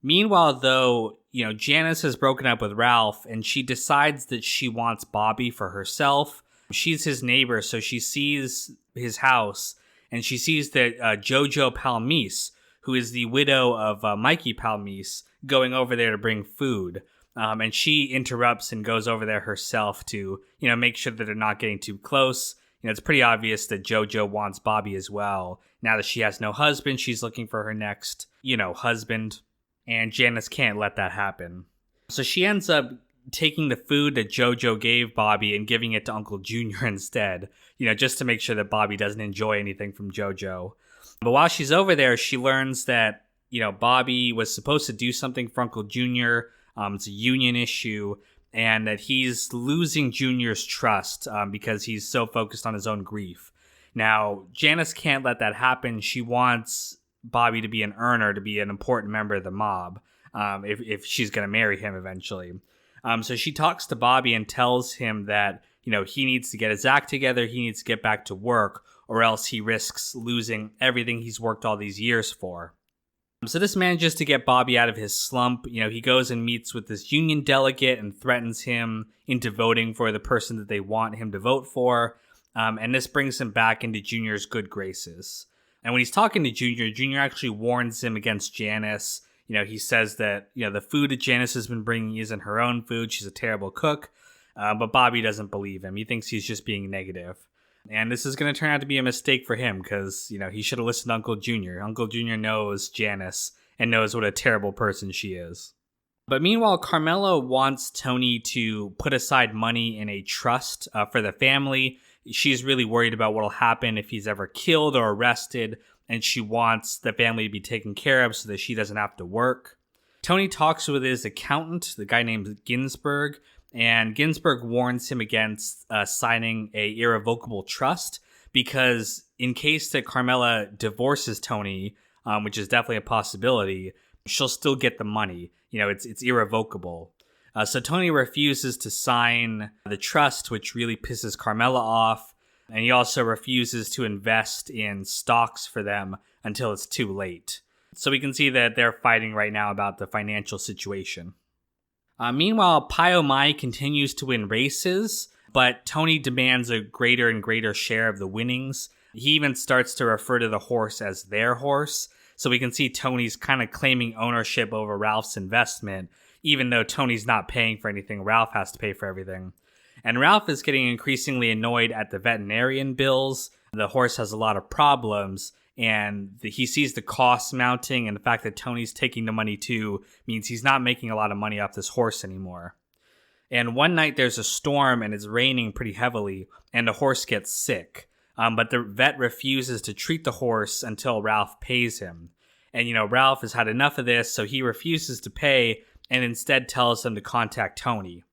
Speaker 1: Meanwhile, though, Janice has broken up with Ralph, and she decides that she wants Bobby for herself. She's his neighbor, so she sees his house, and she sees that Jojo Palmese, who is the widow of Mikey Palmese, going over there to bring food. And she interrupts and goes over there herself to, make sure that they're not getting too close. It's pretty obvious that Jojo wants Bobby as well. Now that she has no husband, she's looking for her next, husband. And Janice can't let that happen. So she ends up taking the food that Jojo gave Bobby and giving it to Uncle Junior instead, just to make sure that Bobby doesn't enjoy anything from Jojo. But while she's over there, she learns that, Bobby was supposed to do something for Uncle Junior. It's a union issue, and that he's losing Junior's trust because he's so focused on his own grief. Now, Janice can't let that happen. She wants Bobby to be an earner, to be an important member of the mob, if she's going to marry him eventually. So she talks to Bobby and tells him that, he needs to get his act together, he needs to get back to work, or else he risks losing everything he's worked all these years for. So this manages to get Bobby out of his slump. He goes and meets with this union delegate and threatens him into voting for the person that they want him to vote for. And this brings him back into Junior's good graces. And when he's talking to Junior, Junior actually warns him against Janice. He says that, the food that Janice has been bringing isn't her own food. She's a terrible cook. But Bobby doesn't believe him. He thinks he's just being negative. And this is going to turn out to be a mistake for him because, he should have listened to Uncle Junior. Uncle Junior knows Janice and knows what a terrible person she is. But meanwhile, Carmela wants Tony to put aside money in a trust for the family. She's really worried about what will happen if he's ever killed or arrested, and she wants the family to be taken care of so that she doesn't have to work. Tony talks with his accountant, the guy named Ginsberg, and Ginsberg warns him against signing a irrevocable trust because in case that Carmela divorces Tony, which is definitely a possibility, she'll still get the money. It's irrevocable. So Tony refuses to sign the trust, which really pisses Carmela off. And he also refuses to invest in stocks for them until it's too late. So we can see that they're fighting right now about the financial situation. Meanwhile, Pio Mai continues to win races, but Tony demands a greater and greater share of the winnings. He even starts to refer to the horse as their horse. So we can see Tony's kind of claiming ownership over Ralph's investment. Even though Tony's not paying for anything, Ralph has to pay for everything. And Ralph is getting increasingly annoyed at the veterinarian bills. The horse has a lot of problems, and he sees the costs mounting, and the fact that Tony's taking the money too means he's not making a lot of money off this horse anymore. And one night there's a storm, and it's raining pretty heavily, and the horse gets sick. But the vet refuses to treat the horse until Ralph pays him. And, Ralph has had enough of this, so he refuses to pay, and instead tells them to contact Tony.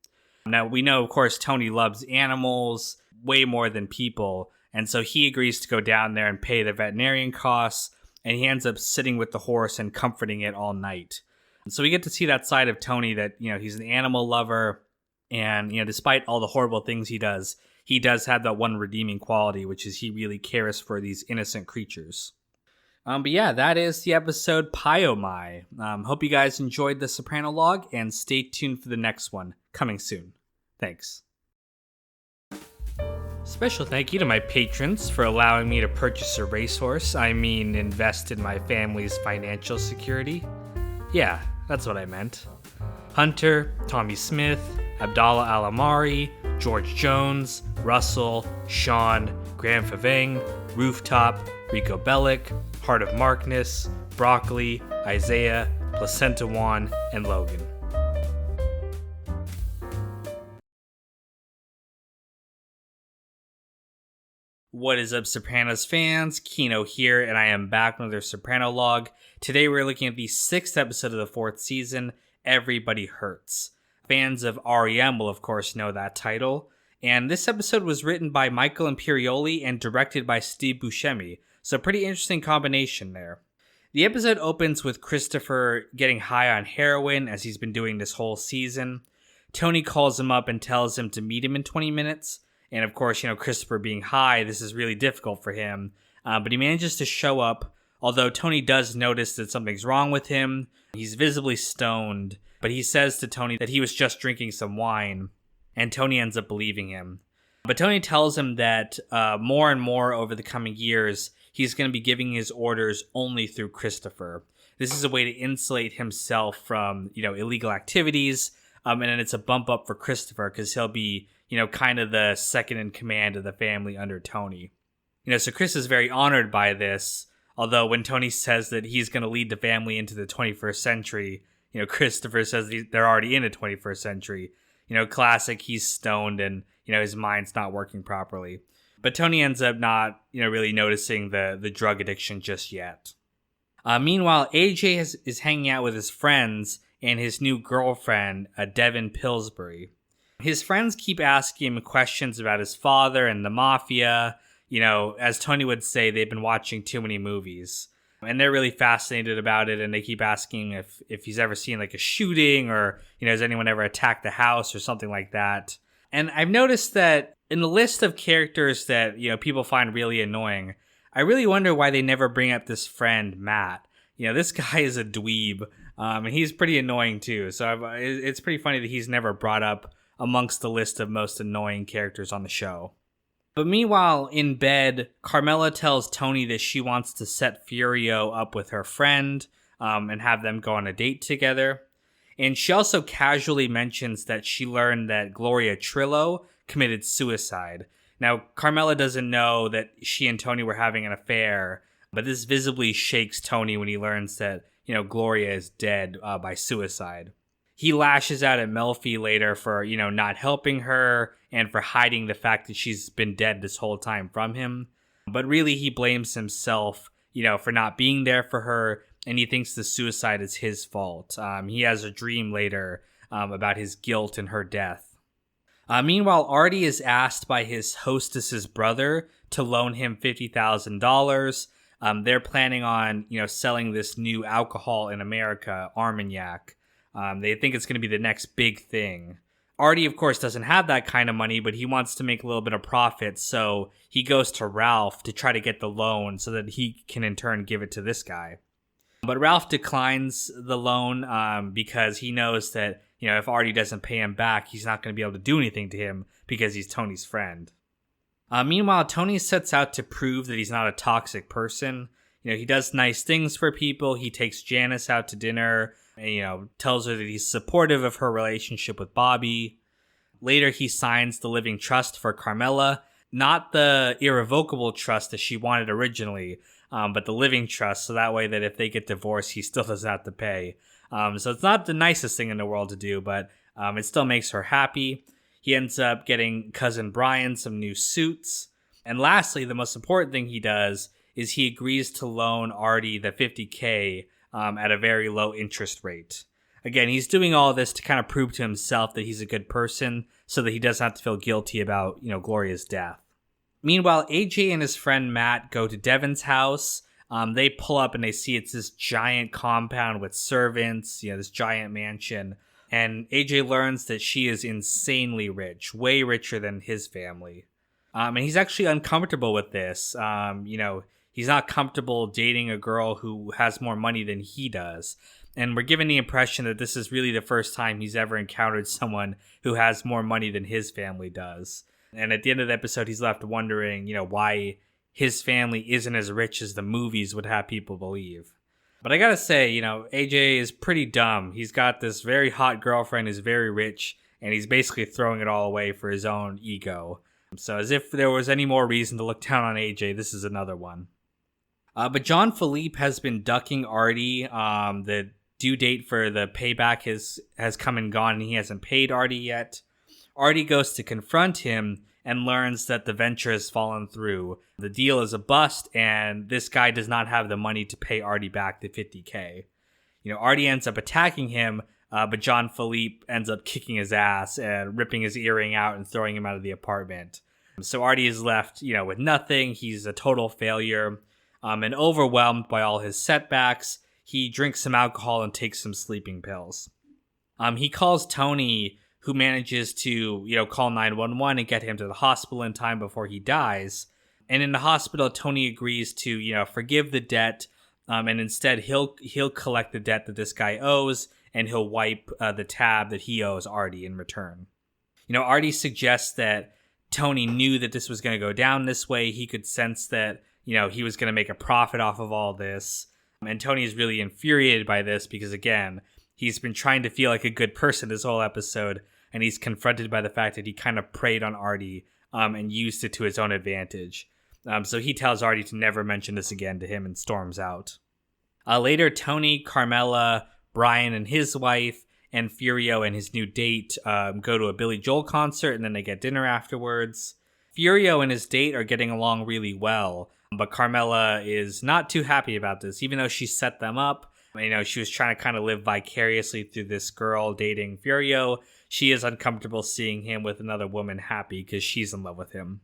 Speaker 1: Now, we know, of course, Tony loves animals way more than people, and so he agrees to go down there and pay the veterinarian costs, and he ends up sitting with the horse and comforting it all night. And so we get to see that side of Tony that, he's an animal lover, and, despite all the horrible things he does have that one redeeming quality, which is he really cares for these innocent creatures. But yeah, that is the episode Pyomai. Hope you guys enjoyed the Soprano log, and stay tuned for the next one coming soon. Thanks. Special thank you to my patrons for allowing me to purchase a racehorse. I mean, invest in my family's financial security. Yeah, that's what I meant. Hunter, Tommy Smith, Abdallah Alamari, George Jones, Russell, Sean, Graham Faveng, Rooftop, Rico Bellick, Heart of Markness, Broccoli, Isaiah, Placenta Juan, and Logan. What is up, Sopranos fans? Kino here, and I am back with another Soprano log. Today we're looking at the 6th episode of the 4th season, Everybody Hurts. Fans of REM will of course know that title. And this episode was written by Michael Imperioli and directed by Steve Buscemi, so pretty interesting combination there. The episode opens with Christopher getting high on heroin, as he's been doing this whole season. Tony calls him up and tells him to meet him in 20 minutes. And of course, Christopher being high, this is really difficult for him. But he manages to show up, although Tony does notice that something's wrong with him. He's visibly stoned, but he says to Tony that he was just drinking some wine, and Tony ends up believing him. But Tony tells him that more and more over the coming years, he's going to be giving his orders only through Christopher. This is a way to insulate himself from, illegal activities, and then it's a bump up for Christopher because he'll be kind of the second in command of the family under Tony. So Chris is very honored by this, although when Tony says that he's going to lead the family into the 21st century, Christopher says they're already in the 21st century. Classic, he's stoned and, his mind's not working properly. But Tony ends up not, really noticing the drug addiction just yet. Meanwhile, AJ is hanging out with his friends and his new girlfriend, Devin Pillsbury. His friends keep asking him questions about his father and the mafia. As Tony would say, they've been watching too many movies. And they're really fascinated about it, and they keep asking if he's ever seen like a shooting or, has anyone ever attacked the house or something like that. And I've noticed that in the list of characters that, people find really annoying, I really wonder why they never bring up this friend, Matt. This guy is a dweeb, and he's pretty annoying too. So it's pretty funny that he's never brought up amongst the list of most annoying characters on the show. But meanwhile, in bed, Carmela tells Tony that she wants to set Furio up with her friend and have them go on a date together. And she also casually mentions that she learned that Gloria Trillo committed suicide. Now, Carmela doesn't know that she and Tony were having an affair, but this visibly shakes Tony when he learns that, Gloria is dead by suicide. He lashes out at Melfi later for, not helping her and for hiding the fact that she's been dead this whole time from him. But really, he blames himself, for not being there for her, and he thinks the suicide is his fault. He has a dream later about his guilt and her death. Meanwhile, Artie is asked by his hostess's brother to loan him $50,000. They're planning on, selling this new alcohol in America, Armagnac. They think it's going to be the next big thing. Artie, of course, doesn't have that kind of money, but he wants to make a little bit of profit, so he goes to Ralph to try to get the loan so that he can in turn give it to this guy. But Ralph declines the loan because he knows that, if Artie doesn't pay him back, he's not going to be able to do anything to him because he's Tony's friend. Meanwhile, Tony sets out to prove that he's not a toxic person. He does nice things for people. He takes Janice out to dinner and, tells her that he's supportive of her relationship with Bobby. Later, he signs the living trust for Carmela, not the irrevocable trust that she wanted originally, but the living trust, so that way that if they get divorced, he still doesn't have to pay. So it's not the nicest thing in the world to do, but it still makes her happy. He ends up getting Cousin Brian some new suits. And lastly, the most important thing he does is he agrees to loan Artie the $50K at a very low interest rate. Again, he's doing all this to kind of prove to himself that he's a good person so that he doesn't have to feel guilty about, Gloria's death. Meanwhile, AJ and his friend Matt go to Devin's house. They pull up and they see it's this giant compound with servants, this giant mansion. And AJ learns that she is insanely rich, way richer than his family. And he's actually uncomfortable with this. he's not comfortable dating a girl who has more money than he does. And we're given the impression that this is really the first time he's ever encountered someone who has more money than his family does. And at the end of the episode, he's left wondering, why his family isn't as rich as the movies would have people believe. But I gotta say, AJ is pretty dumb. He's got this very hot girlfriend who's very rich, and he's basically throwing it all away for his own ego. So as if there was any more reason to look down on AJ, this is another one. But John Philippe has been ducking Artie. The due date for the payback has come and gone, and he hasn't paid Artie yet. Artie goes to confront him and learns that the venture has fallen through. The deal is a bust, and this guy does not have the money to pay Artie back the $50K. Artie ends up attacking him, but John Philippe ends up kicking his ass and ripping his earring out and throwing him out of the apartment. So Artie is left, with nothing. He's a total failure, and overwhelmed by all his setbacks. He drinks some alcohol and takes some sleeping pills. He calls Tony, who manages to, call 911 and get him to the hospital in time before he dies. And in the hospital, Tony agrees to, forgive the debt, and instead he'll collect the debt that this guy owes, and he'll wipe the tab that he owes Artie in return. Artie suggests that Tony knew that this was going to go down this way. He could sense that, he was going to make a profit off of all this. And Tony is really infuriated by this because, again, he's been trying to feel like a good person this whole episode, and he's confronted by the fact that he kind of preyed on Artie and used it to his own advantage. So he tells Artie to never mention this again to him and storms out. Later, Tony, Carmela, Brian and his wife, and Furio and his new date go to a Billy Joel concert, and then they get dinner afterwards. Furio and his date are getting along really well, but Carmela is not too happy about this, even though she set them up. She was trying to kind of live vicariously through this girl dating Furio. She is uncomfortable seeing him with another woman happy because she's in love with him.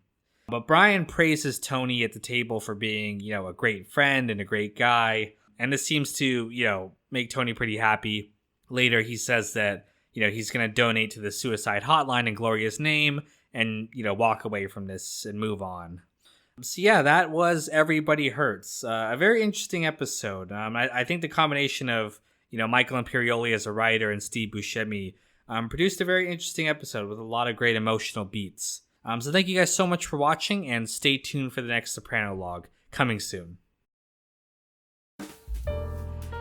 Speaker 1: But Brian praises Tony at the table for being, a great friend and a great guy. And this seems to, make Tony pretty happy. Later, he says that, he's going to donate to the suicide hotline in Gloria's name and, walk away from this and move on. So yeah, that was Everybody Hurts. A very interesting episode. I think the combination of, Michael Imperioli as a writer and Steve Buscemi produced a very interesting episode with a lot of great emotional beats. So thank you guys so much for watching, and stay tuned for the next Sopranolog coming soon.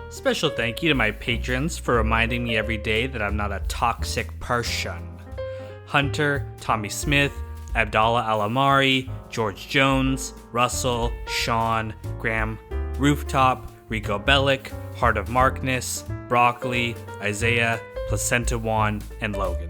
Speaker 1: Special thank you to my patrons for reminding me every day that I'm not a toxic person. Hunter, Tommy Smith, Abdallah Alamari, George Jones, Russell, Sean, Graham, Rooftop, Rico Bellick, Heart of Markness, Broccoli, Isaiah, Placenta Juan, and Logan.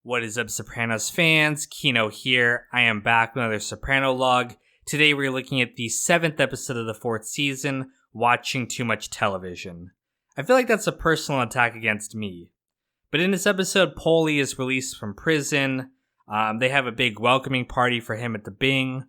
Speaker 1: What is up, Sopranos fans? Kino here. I am back with another Sopranolog. Today we're looking at the 7th episode of the 4th season, Watching Too Much Television. I feel like that's a personal attack against me. But in this episode, Paulie is released from prison. They have a big welcoming party for him at the Bing.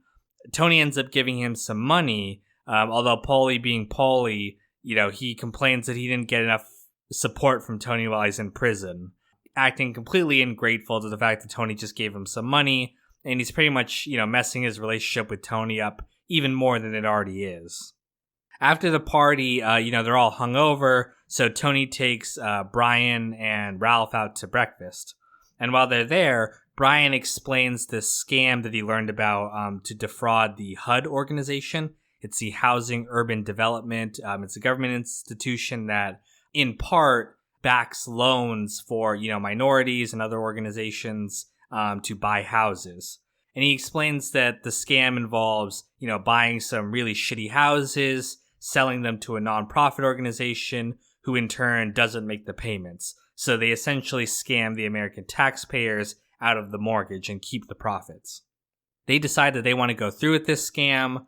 Speaker 1: Tony ends up giving him some money, although Paulie being Paulie, he complains that he didn't get enough support from Tony while he's in prison, acting completely ungrateful to the fact that Tony just gave him some money, and he's pretty much, messing his relationship with Tony up even more than it already is. After the party, they're all hungover, so Tony takes Brian and Ralph out to breakfast. And while they're there, Brian explains the scam that he learned about to defraud the HUD organization. It's the Housing Urban Development. It's a government institution that, in part, backs loans for, minorities and other organizations to buy houses. And he explains that the scam involves, buying some really shitty houses, selling them to a nonprofit organization who in turn doesn't make the payments. So they essentially scam the American taxpayers out of the mortgage and keep the profits. They decide that they want to go through with this scam.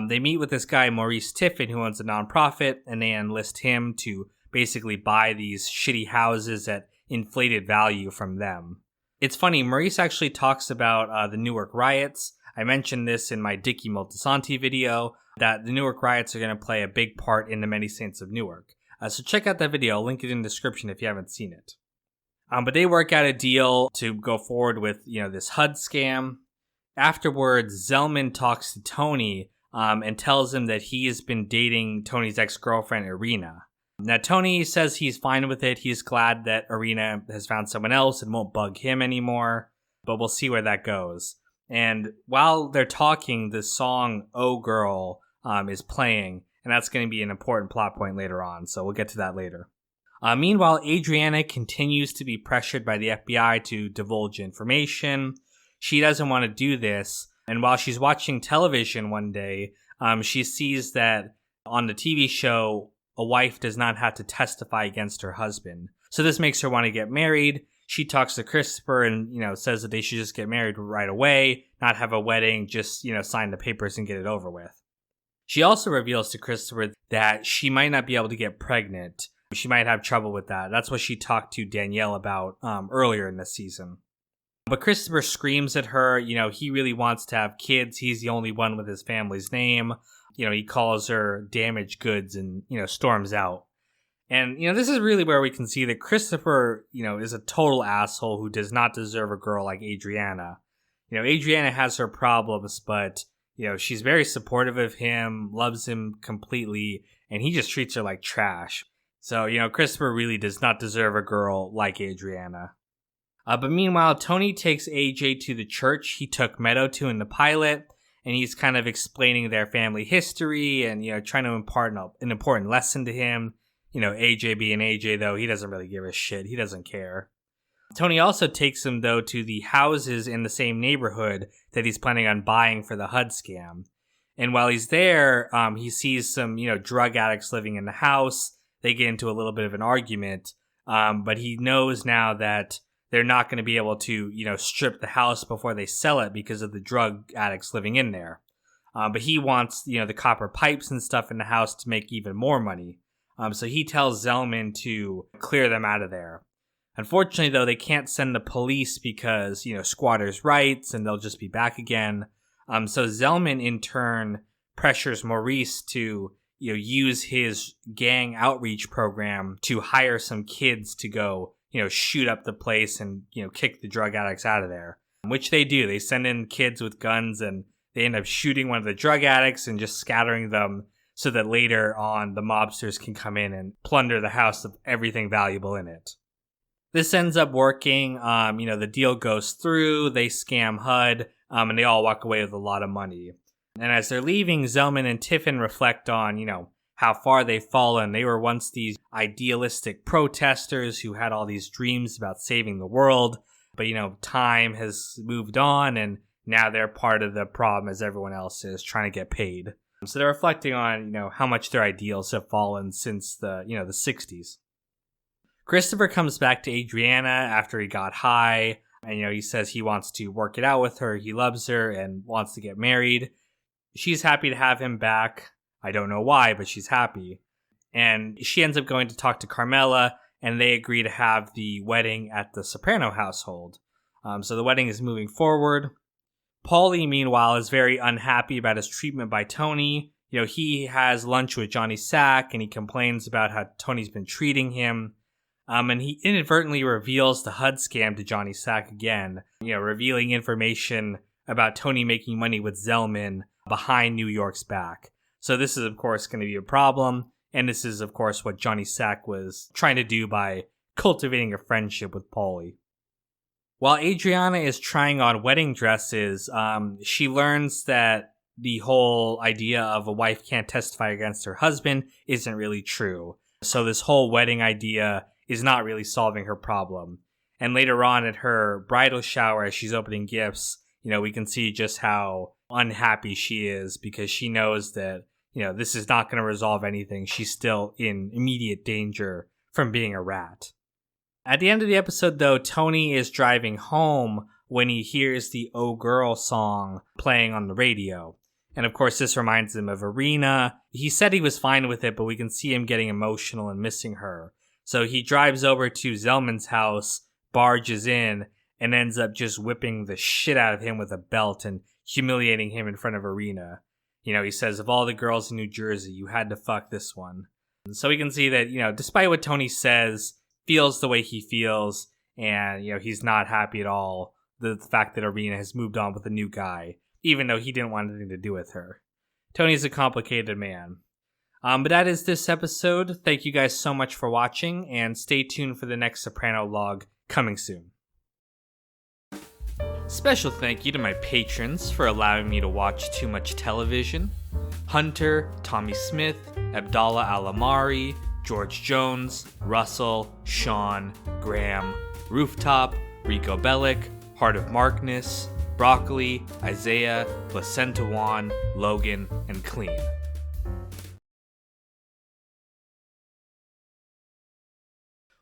Speaker 1: They meet with this guy, Maurice Tiffin, who owns a nonprofit, and they enlist him to basically buy these shitty houses at inflated value from them. It's funny, Maurice actually talks about the Newark riots. I mentioned this in my Dickie Moltisanti video, that the Newark riots are going to play a big part in the Many Saints of Newark. So check out that video, I'll link it in the description if you haven't seen it. But they work out a deal to go forward with, this HUD scam. Afterwards, Zellman talks to Tony and tells him that he has been dating Tony's ex-girlfriend, Irina. Now, Tony says he's fine with it. He's glad that Irina has found someone else and won't bug him anymore. But we'll see where that goes. And while they're talking, the song "Oh Girl" is playing. And that's going to be an important plot point later on. So we'll get to that later. Meanwhile, Adriana continues to be pressured by the FBI to divulge information. She doesn't want to do this. And while she's watching television one day, she sees that on the TV show, a wife does not have to testify against her husband. So this makes her want to get married. She talks to Christopher and, says that they should just get married right away, not have a wedding, just, sign the papers and get it over with. She also reveals to Christopher that she might not be able to get pregnant. She might have trouble with that. That's what she talked to Danielle about earlier in the season. But Christopher screams at her. He really wants to have kids. He's the only one with his family's name. He calls her damaged goods and, storms out. And, this is really where we can see that Christopher, is a total asshole who does not deserve a girl like Adriana. Adriana has her problems, but, she's very supportive of him, loves him completely, and he just treats her like trash. So, Christopher really does not deserve a girl like Adriana. But meanwhile, Tony takes AJ to the church he took Meadow to in the pilot, and he's kind of explaining their family history and, trying to impart an important lesson to him. AJ being AJ, though, he doesn't really give a shit. He doesn't care. Tony also takes him, though, to the houses in the same neighborhood that he's planning on buying for the HUD scam. And while he's there, he sees some, drug addicts living in the house. They get into a little bit of an argument, but he knows now that they're not going to be able to, strip the house before they sell it because of the drug addicts living in there. But he wants, the copper pipes and stuff in the house to make even more money. So he tells Zellman to clear them out of there. Unfortunately, though, they can't send the police because, squatters' rights and they'll just be back again. So Zellman, in turn, pressures Maurice to use his gang outreach program to hire some kids to go, shoot up the place and, kick the drug addicts out of there, which they do. They send in kids with guns and they end up shooting one of the drug addicts and just scattering them so that later on the mobsters can come in and plunder the house of everything valuable in it. This ends up working. The deal goes through. They scam HUD and they all walk away with a lot of money. And as they're leaving, Zellman and Tiffin reflect on, how far they've fallen. They were once these idealistic protesters who had all these dreams about saving the world. But, time has moved on and now they're part of the problem as everyone else is trying to get paid. So they're reflecting on, how much their ideals have fallen since the 60s. Christopher comes back to Adriana after he got high. And, he says he wants to work it out with her. He loves her and wants to get married. She's happy to have him back. I don't know why, but she's happy. And she ends up going to talk to Carmela, and they agree to have the wedding at the Soprano household. So the wedding is moving forward. Paulie, meanwhile, is very unhappy about his treatment by Tony. He has lunch with Johnny Sack, and he complains about how Tony's been treating him. And he inadvertently reveals the HUD scam to Johnny Sack again, revealing information about Tony making money with Zellman behind New York's back. So this is, of course, going to be a problem. And this is, of course, what Johnny Sack was trying to do by cultivating a friendship with Paulie. While Adriana is trying on wedding dresses, she learns that the whole idea of a wife can't testify against her husband isn't really true. So this whole wedding idea is not really solving her problem. And later on at her bridal shower, as she's opening gifts, we can see just how unhappy she is because she knows that, this is not going to resolve anything. She's still in immediate danger from being a rat. At the end of the episode, though, Tony is driving home when he hears the "Oh Girl" song playing on the radio. And of course, this reminds him of Irina. He said he was fine with it, but we can see him getting emotional and missing her. So he drives over to Zellman's house, barges in, and ends up just whipping the shit out of him with a belt and humiliating him in front of Irina. He says, of all the girls in New Jersey, you had to fuck this one. And so we can see that, despite what Tony says, feels the way he feels, and he's not happy at all. The fact that Irina has moved on with a new guy, even though he didn't want anything to do with her. Tony's a complicated man. But that is this episode. Thank you guys so much for watching, and stay tuned for the next Soprano log coming soon. Special thank you to my patrons for allowing me to watch too much television. Hunter, Tommy Smith, Abdallah Alamari, George Jones, Russell, Sean, Graham, Rooftop, Rico Bellic, Heart of Markness, Broccoli, Isaiah, Placenta Juan, Logan, and Clean.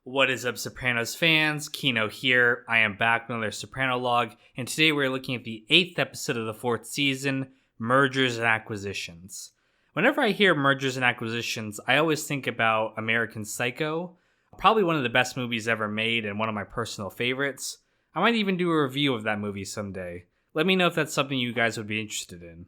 Speaker 1: What is up, Sopranos fans? Kino here. I am back with another Soprano log, and today we're looking at the 8th episode of the 4th season, Mergers and Acquisitions. Whenever I hear mergers and acquisitions, I always think about American Psycho, probably one of the best movies ever made and one of my personal favorites. I might even do a review of that movie someday. Let me know if that's something you guys would be interested in.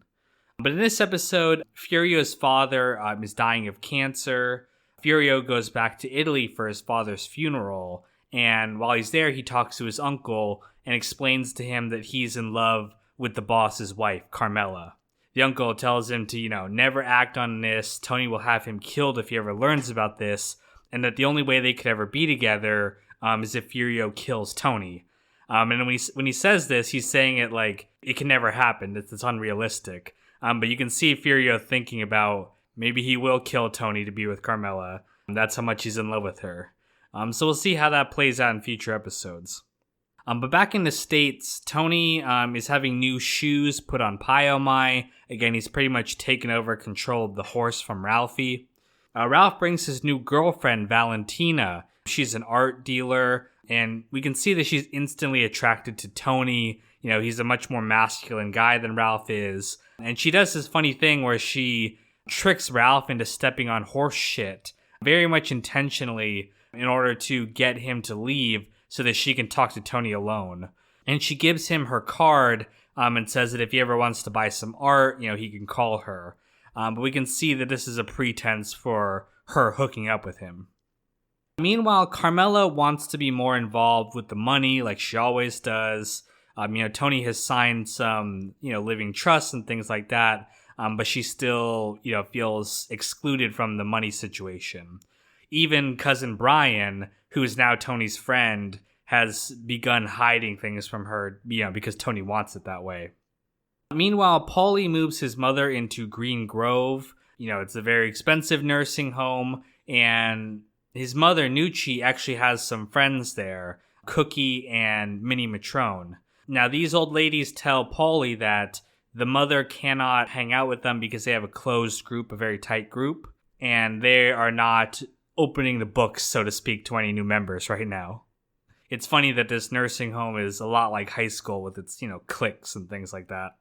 Speaker 1: But in this episode, Furio's father is dying of cancer. Furio goes back to Italy for his father's funeral, and while he's there, he talks to his uncle and explains to him that he's in love with the boss's wife, Carmela. The uncle tells him to, never act on this. Tony will have him killed if he ever learns about this, and that the only way they could ever be together is if Furio kills Tony. And when he says this, he's saying it like it can never happen. It's unrealistic. But you can see Furio thinking about maybe he will kill Tony to be with Carmela. That's how much he's in love with her. So we'll see how that plays out in future episodes. But back in the States, Tony is having new shoes put on Pyomai. Again, he's pretty much taken over control of the horse from Ralphie. Ralph brings his new girlfriend, Valentina. She's an art dealer, and we can see that she's instantly attracted to Tony. He's a much more masculine guy than Ralph is. And she does this funny thing where she tricks Ralph into stepping on horse shit, very much intentionally, in order to get him to leave so that she can talk to Tony alone. And she gives him her card and says that if he ever wants to buy some art, he can call her. But we can see that this is a pretense for her hooking up with him. Meanwhile, Carmela wants to be more involved with the money like she always does. Tony has signed some, living trusts and things like that. But she still, feels excluded from the money situation. Even cousin Brian, who is now Tony's friend, has begun hiding things from her, because Tony wants it that way. Meanwhile, Paulie moves his mother into Green Grove. It's a very expensive nursing home, and his mother, Nucci, actually has some friends there, Cookie and Minnie Matrone. Now, these old ladies tell Paulie that the mother cannot hang out with them because they have a closed group, a very tight group, and they are not opening the books, so to speak, to any new members right now. It's funny that this nursing home is a lot like high school with its, cliques and things like that.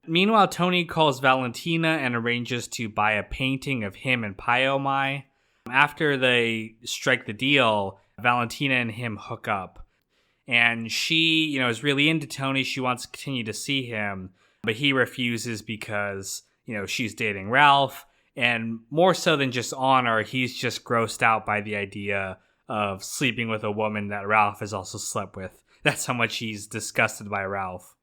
Speaker 1: Meanwhile, Tony calls Valentina and arranges to buy a painting of him and Pyomai. After they strike the deal, Valentina and him hook up. And she, is really into Tony. She wants to continue to see him. But he refuses because, she's dating Ralph. And more so than just honor, he's just grossed out by the idea of sleeping with a woman that Ralph has also slept with. That's how much he's disgusted by Ralph.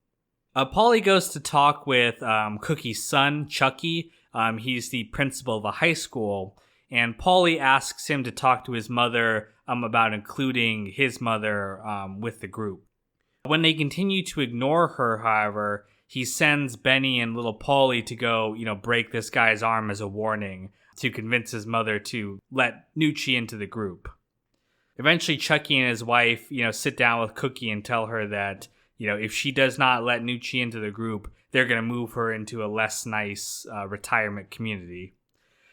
Speaker 1: Paulie goes to talk with Cookie's son, Chucky. He's the principal of a high school. And Paulie asks him to talk to his mother about including his mother with the group. When they continue to ignore her, however, he sends Benny and little Paulie to go, break this guy's arm as a warning to convince his mother to let Nucci into the group. Eventually, Chucky and his wife, sit down with Cookie and tell her that, if she does not let Nucci into the group, they're going to move her into a less nice retirement community.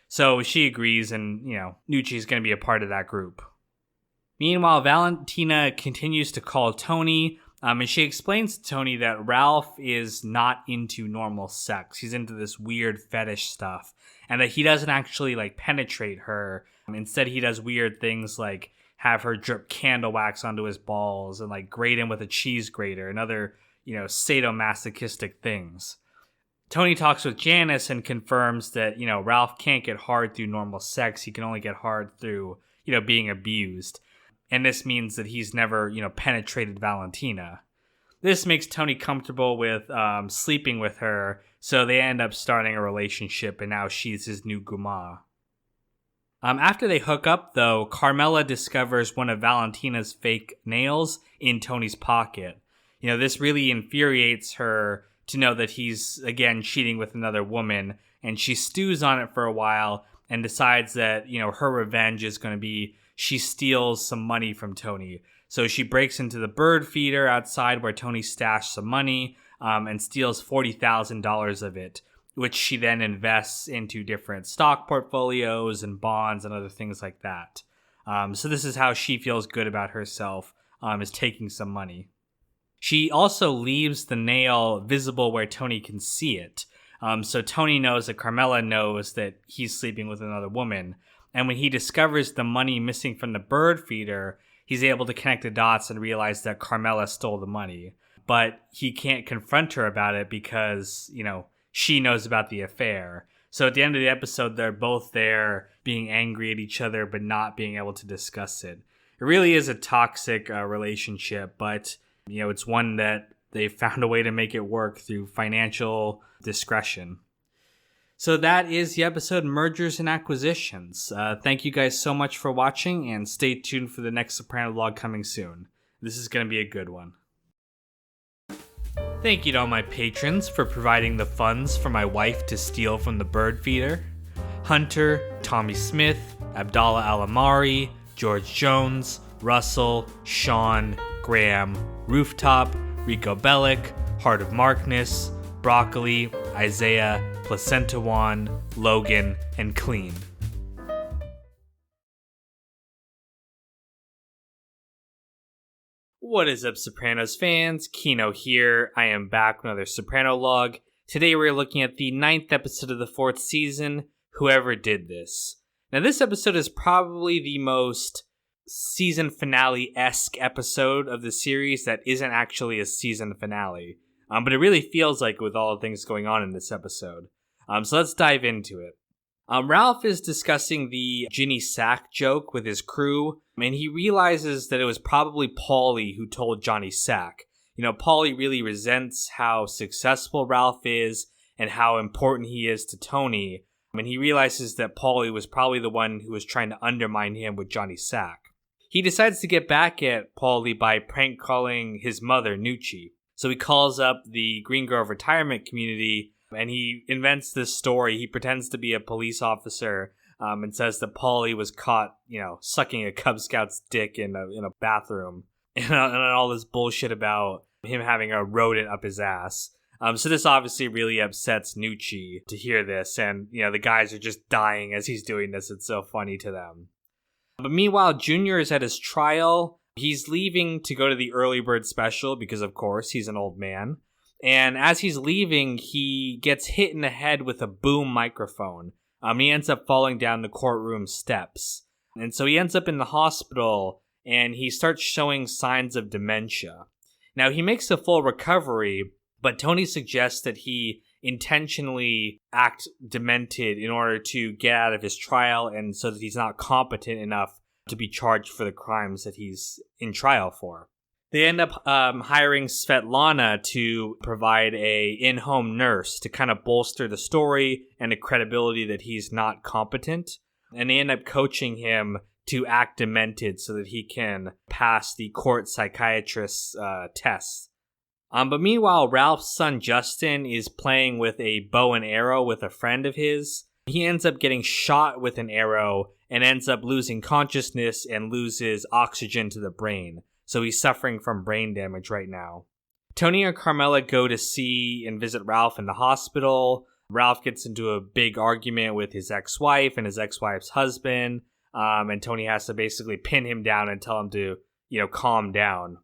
Speaker 1: So she agrees, and, Nucci's going to be a part of that group. Meanwhile, Valentina continues to call Tony, and she explains to Tony that Ralph is not into normal sex. He's into this weird fetish stuff, and that he doesn't actually, penetrate her. Instead, he does weird things like have her drip candle wax onto his balls and, grate him with a cheese grater and other, sadomasochistic things. Tony talks with Janice and confirms that, Ralph can't get hard through normal sex. He can only get hard through, being abused. and this means that he's never, penetrated Valentina. This makes Tony comfortable with sleeping with her, so they end up starting a relationship, and now she's his new Guma. After they hook up, though, Carmela discovers one of Valentina's fake nails in Tony's pocket. This really infuriates her to know that he's, again, cheating with another woman, and she stews on it for a while and decides that, her revenge is going to be she steals some money from Tony. So she breaks into the bird feeder outside where Tony stashed some money and steals $40,000 of it, which she then invests into different stock portfolios and bonds and other things like that. So this is how she feels good about herself, is taking some money. She also leaves the nail visible where Tony can see it. So Tony knows that Carmela knows that he's sleeping with another woman. And when he discovers the money missing from the bird feeder, he's able to connect the dots and realize that Carmela stole the money. But he can't confront her about it because, she knows about the affair. So at the end of the episode, they're both there being angry at each other, but not being able to discuss it. It really is a toxic relationship, but, it's one that they found a way to make it work through financial discretion. So that is the episode Mergers and Acquisitions. Thank you guys so much for watching, and stay tuned for the next Sopranolog coming soon. This is going to be a good one. Thank you to all my patrons for providing the funds for my wife to steal from the bird feeder. Hunter, Tommy Smith, Abdallah Alamari, George Jones, Russell, Sean, Graham, Rooftop, Rico Bellick, Heart of Markness, Broccoli, Isaiah, Placenta One, Logan, and Clean. What is up, Sopranos fans? Kino here. I am back with another Sopranolog. Today we're looking at the 9th episode of the 4th season, Whoever Did This. Now this episode is probably the most season finale-esque episode of the series that isn't actually a season finale. But it really feels like it with all the things going on in this episode. So let's dive into it. Ralph is discussing the Ginny Sack joke with his crew, and he realizes that it was probably Paulie who told Johnny Sack. Paulie really resents how successful Ralph is and how important he is to Tony, and he realizes that Paulie was probably the one who was trying to undermine him with Johnny Sack. He decides to get back at Paulie by prank calling his mother, Nucci. So he calls up the Green Grove retirement community, and he invents this story. He pretends to be a police officer and says that Paulie was caught, sucking a Cub Scout's dick in a bathroom. And all this bullshit about him having a rodent up his ass. So this obviously really upsets Nucci to hear this. And, the guys are just dying as he's doing this. It's so funny to them. But meanwhile, Junior is at his trial. He's leaving to go to the early bird special because, of course, he's an old man. And as he's leaving, he gets hit in the head with a boom microphone. He ends up falling down the courtroom steps. And so he ends up in the hospital, and he starts showing signs of dementia. Now, he makes a full recovery, but Tony suggests that he intentionally act demented in order to get out of his trial and so that he's not competent enough to be charged for the crimes that he's in trial for. They end up hiring Svetlana to provide a in-home nurse to kind of bolster the story and the credibility that he's not competent. And they end up coaching him to act demented so that he can pass the court psychiatrist's test. But meanwhile, Ralph's son Justin is playing with a bow and arrow with a friend of his. He ends up getting shot with an arrow and ends up losing consciousness and loses oxygen to the brain. So he's suffering from brain damage right now. Tony and Carmela go to see and visit Ralph in the hospital. Ralph gets into a big argument with his ex-wife and his ex-wife's husband. And Tony has to basically pin him down and tell him to, calm down.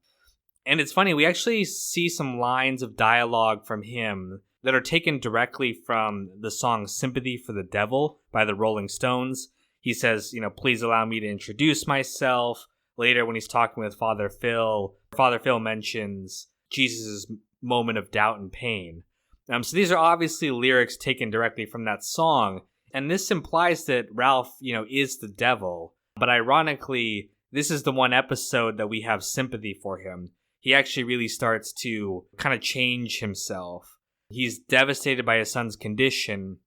Speaker 1: And it's funny, we actually see some lines of dialogue from him that are taken directly from the song Sympathy for the Devil by the Rolling Stones. He says, please allow me to introduce myself. Later, when he's talking with Father Phil mentions Jesus' moment of doubt and pain. So these are obviously lyrics taken directly from that song. And this implies that Ralph, is the devil. But ironically, this is the one episode that we have sympathy for him. He actually really starts to kind of change himself. He's devastated by his son's condition.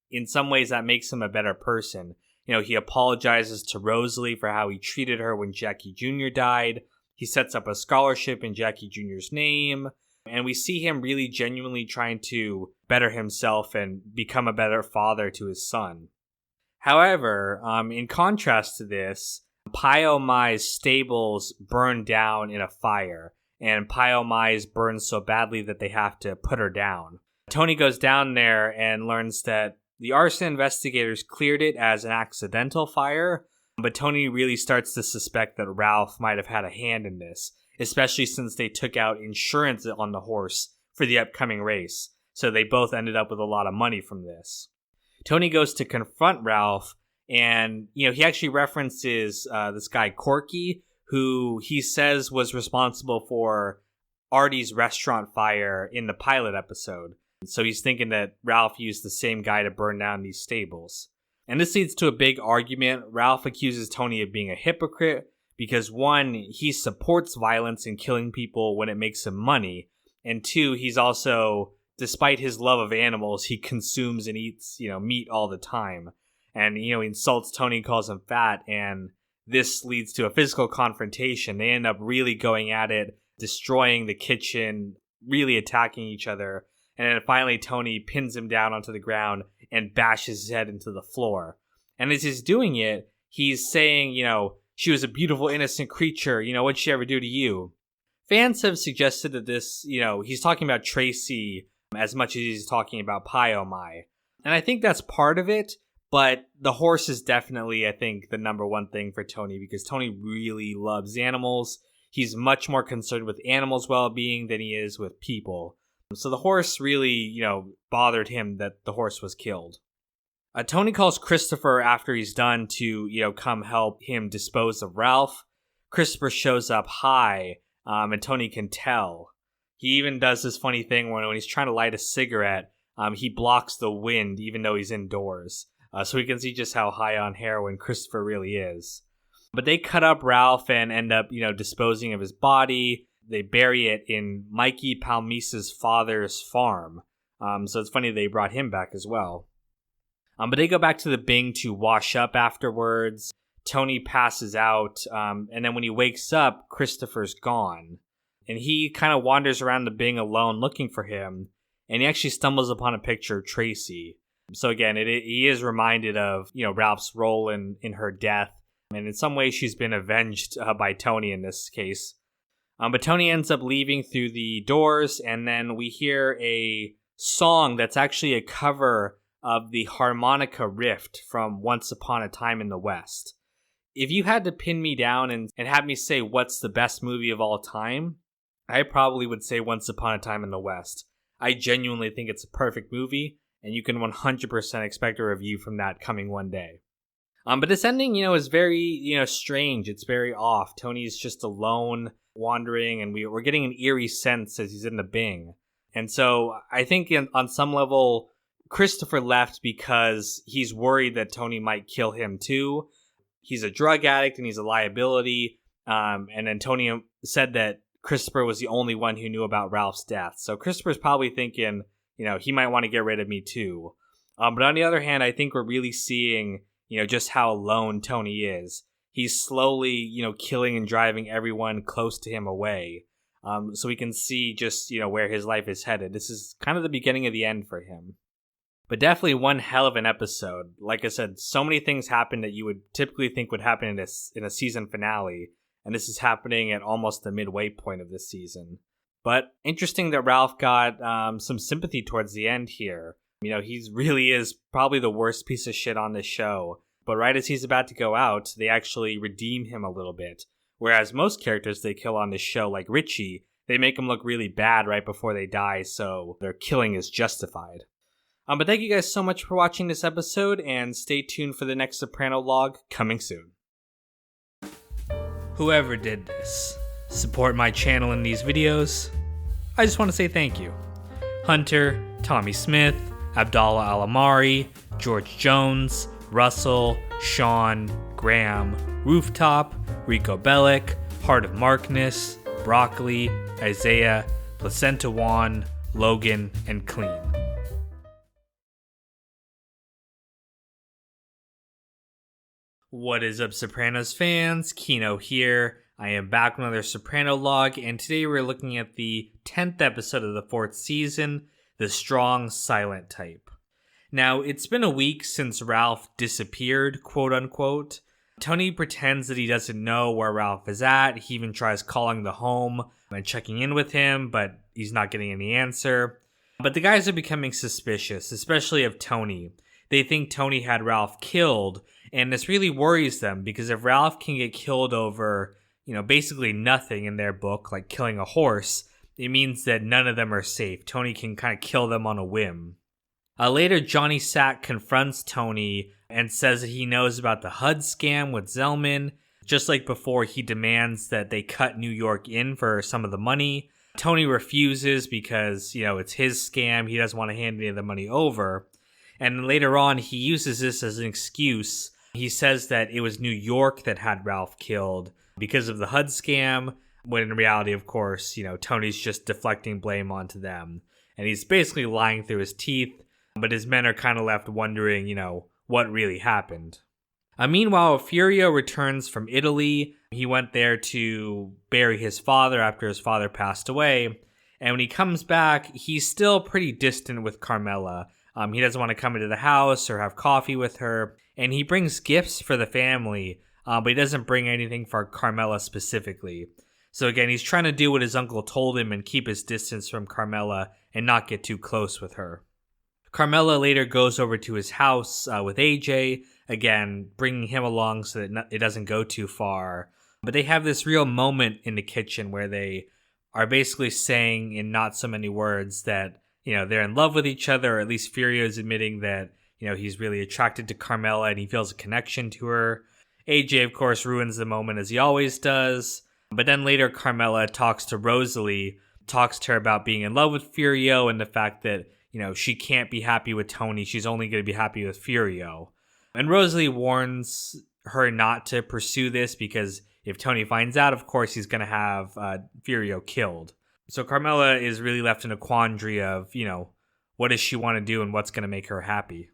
Speaker 1: In some ways, that makes him a better person. He apologizes to Rosalie for how he treated her when Jackie Jr. died. He sets up a scholarship in Jackie Jr.'s name. And we see him really genuinely trying to better himself and become a better father to his son. However, in contrast to this, Pio Mai's stables burn down in a fire. And Pio Mai is burned so badly that they have to put her down. Tony goes down there and learns that the arson investigators cleared it as an accidental fire, but Tony really starts to suspect that Ralph might have had a hand in this, especially since they took out insurance on the horse for the upcoming race, so they both ended up with a lot of money from this. Tony goes to confront Ralph, and he actually references this guy Corky, who he says was responsible for Artie's restaurant fire in the pilot episode. So he's thinking that Ralph used the same guy to burn down these stables. And this leads to a big argument. Ralph accuses Tony of being a hypocrite because, one, he supports violence and killing people when it makes him money. And two, he's also, despite his love of animals, he consumes and eats, meat all the time. And, he insults Tony, calls him fat, and this leads to a physical confrontation. They end up really going at it, destroying the kitchen, really attacking each other. And then finally, Tony pins him down onto the ground and bashes his head into the floor. And as he's doing it, he's saying, she was a beautiful, innocent creature. What'd she ever do to you? Fans have suggested that this, he's talking about Tracy as much as he's talking about Pio Mai. And I think that's part of it. But the horse is definitely, I think, the number one thing for Tony, because Tony really loves animals. He's much more concerned with animals' well-being than he is with people. So the horse really, bothered him that the horse was killed. Tony calls Christopher after he's done to, come help him dispose of Ralph. Christopher shows up high, and Tony can tell. He even does this funny thing when he's trying to light a cigarette, he blocks the wind even though he's indoors. So we can see just how high on heroin Christopher really is. But they cut up Ralph and end up, disposing of his body. They bury it in Mikey Palmice's father's farm. So it's funny they brought him back as well. But they go back to the Bing to wash up afterwards. Tony passes out. And then when he wakes up, Christopher's gone. And he kind of wanders around the Bing alone looking for him. And he actually stumbles upon a picture of Tracy. So again, he is reminded of, Ralph's role in her death. And in some ways, she's been avenged by Tony in this case. But Tony ends up leaving through the doors, and then we hear a song that's actually a cover of the harmonica riff from Once Upon a Time in the West. If you had to pin me down and have me say what's the best movie of all time, I probably would say Once Upon a Time in the West. I genuinely think it's a perfect movie, and you can 100% expect a review from that coming one day. But this ending, is very, strange. It's very off. Tony's just alone, wandering, and we're getting an eerie sense as he's in the Bing. And so I think on some level, Christopher left because he's worried that Tony might kill him too. He's a drug addict and he's a liability. And then Tony said that Christopher was the only one who knew about Ralph's death. So Christopher's probably thinking, he might want to get rid of me too. But on the other hand, I think we're really seeing, just how alone Tony is. He's slowly, killing and driving everyone close to him away. So we can see just, where his life is headed. This is kind of the beginning of the end for him. But definitely one hell of an episode. Like I said, so many things happen that you would typically think would happen in a season finale. And this is happening at almost the midway point of this season. But interesting that Ralph got some sympathy towards the end here. He really is probably the worst piece of shit on this show. But right as he's about to go out, they actually redeem him a little bit. Whereas most characters they kill on this show, like Richie, they make him look really bad right before they die, so their killing is justified. But thank you guys so much for watching this episode, and stay tuned for the next Soprano log coming soon. Whoever did this, support my channel in these videos, I just want to say thank you. Hunter, Tommy Smith, Abdallah Alamari, George Jones, Russell, Sean, Graham, Rooftop, Rico Bellic, Heart of Markness, Broccoli, Isaiah, Placenta One, Logan, and Clean. What is up, Sopranos fans? Kino here. I am back with another Sopranolog, and today we're looking at the 10th episode of the 4th season, The Strong Silent Type. Now, it's been a week since Ralph disappeared, quote unquote. Tony pretends that he doesn't know where Ralph is at. He even tries calling the home and checking in with him, but he's not getting any answer. But the guys are becoming suspicious, especially of Tony. They think Tony had Ralph killed, and this really worries them because if Ralph can get killed over, basically nothing in their book, like killing a horse, it means that none of them are safe. Tony can kind of kill them on a whim. Later, Johnny Sack confronts Tony and says that he knows about the HUD scam with Zellman. Just like before, he demands that they cut New York in for some of the money. Tony refuses because, it's his scam. He doesn't want to hand any of the money over. And later on, he uses this as an excuse. He says that it was New York that had Ralph killed because of the HUD scam, when in reality, of course, Tony's just deflecting blame onto them. And he's basically lying through his teeth. But his men are kind of left wondering, what really happened. Meanwhile, Furio returns from Italy. He went there to bury his father after his father passed away. And when he comes back, he's still pretty distant with Carmela. He doesn't want to come into the house or have coffee with her. And he brings gifts for the family, but he doesn't bring anything for Carmela specifically. So again, he's trying to do what his uncle told him and keep his distance from Carmela and not get too close with her. Carmela later goes over to his house with AJ, again, bringing him along so that it doesn't go too far. But they have this real moment in the kitchen where they are basically saying in not so many words that, they're in love with each other, or at least Furio is admitting that, he's really attracted to Carmela and he feels a connection to her. AJ, of course, ruins the moment as he always does. But then later Carmela talks to Rosalie, talks to her about being in love with Furio and the fact that she can't be happy with Tony. She's only going to be happy with Furio. And Rosalie warns her not to pursue this because if Tony finds out, of course, he's going to have Furio killed. So Carmela is really left in a quandary of, what does she want to do and what's going to make her happy?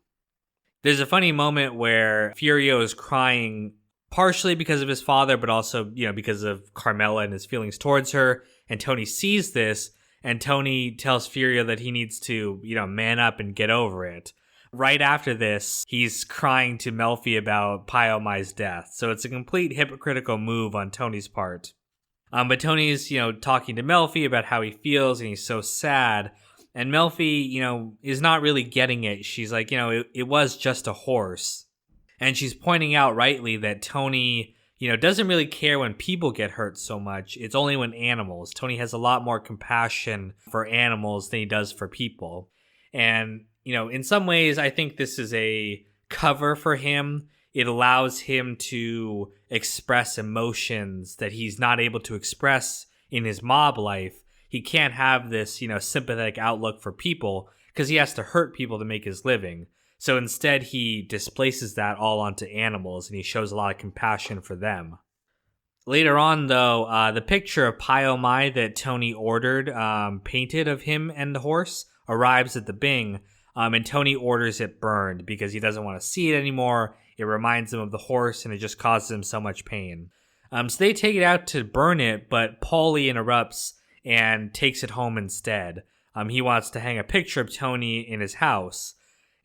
Speaker 1: There's a funny moment where Furio is crying partially because of his father, but also, because of Carmela and his feelings towards her. And Tony sees this. And Tony tells Furio that he needs to, man up and get over it. Right after this, he's crying to Melfi about Pio Mai's death. So it's a complete hypocritical move on Tony's part. But Tony's, talking to Melfi about how he feels and he's so sad. And Melfi, is not really getting it. She's like, it was just a horse. And she's pointing out rightly that Tony doesn't really care when people get hurt so much. It's only when animals. Tony has a lot more compassion for animals than he does for people. And, in some ways, I think this is a cover for him. It allows him to express emotions that he's not able to express in his mob life. He can't have this, sympathetic outlook for people because he has to hurt people to make his living. So instead, he displaces that all onto animals, and he shows a lot of compassion for them. Later on, though, the picture of Pio Mai that Tony ordered, painted of him and the horse, arrives at the Bing, and Tony orders it burned because he doesn't want to see it anymore. It reminds him of the horse, and it just causes him so much pain. So they take it out to burn it, but Paulie interrupts and takes it home instead. He wants to hang a picture of Tony in his house.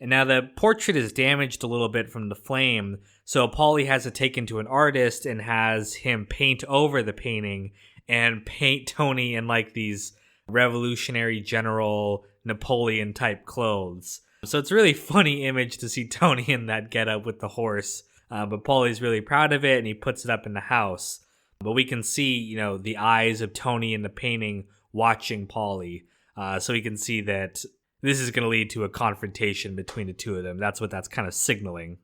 Speaker 1: And now the portrait is damaged a little bit from the flame, so Paulie has it taken to an artist and has him paint over the painting and paint Tony in like these revolutionary general Napoleon type clothes. So it's a really funny image to see Tony in that getup with the horse, but Paulie's really proud of it and he puts it up in the house. But we can see, the eyes of Tony in the painting watching Paulie, so we can see that this is going to lead to a confrontation between the two of them. That's what that's kind of signaling.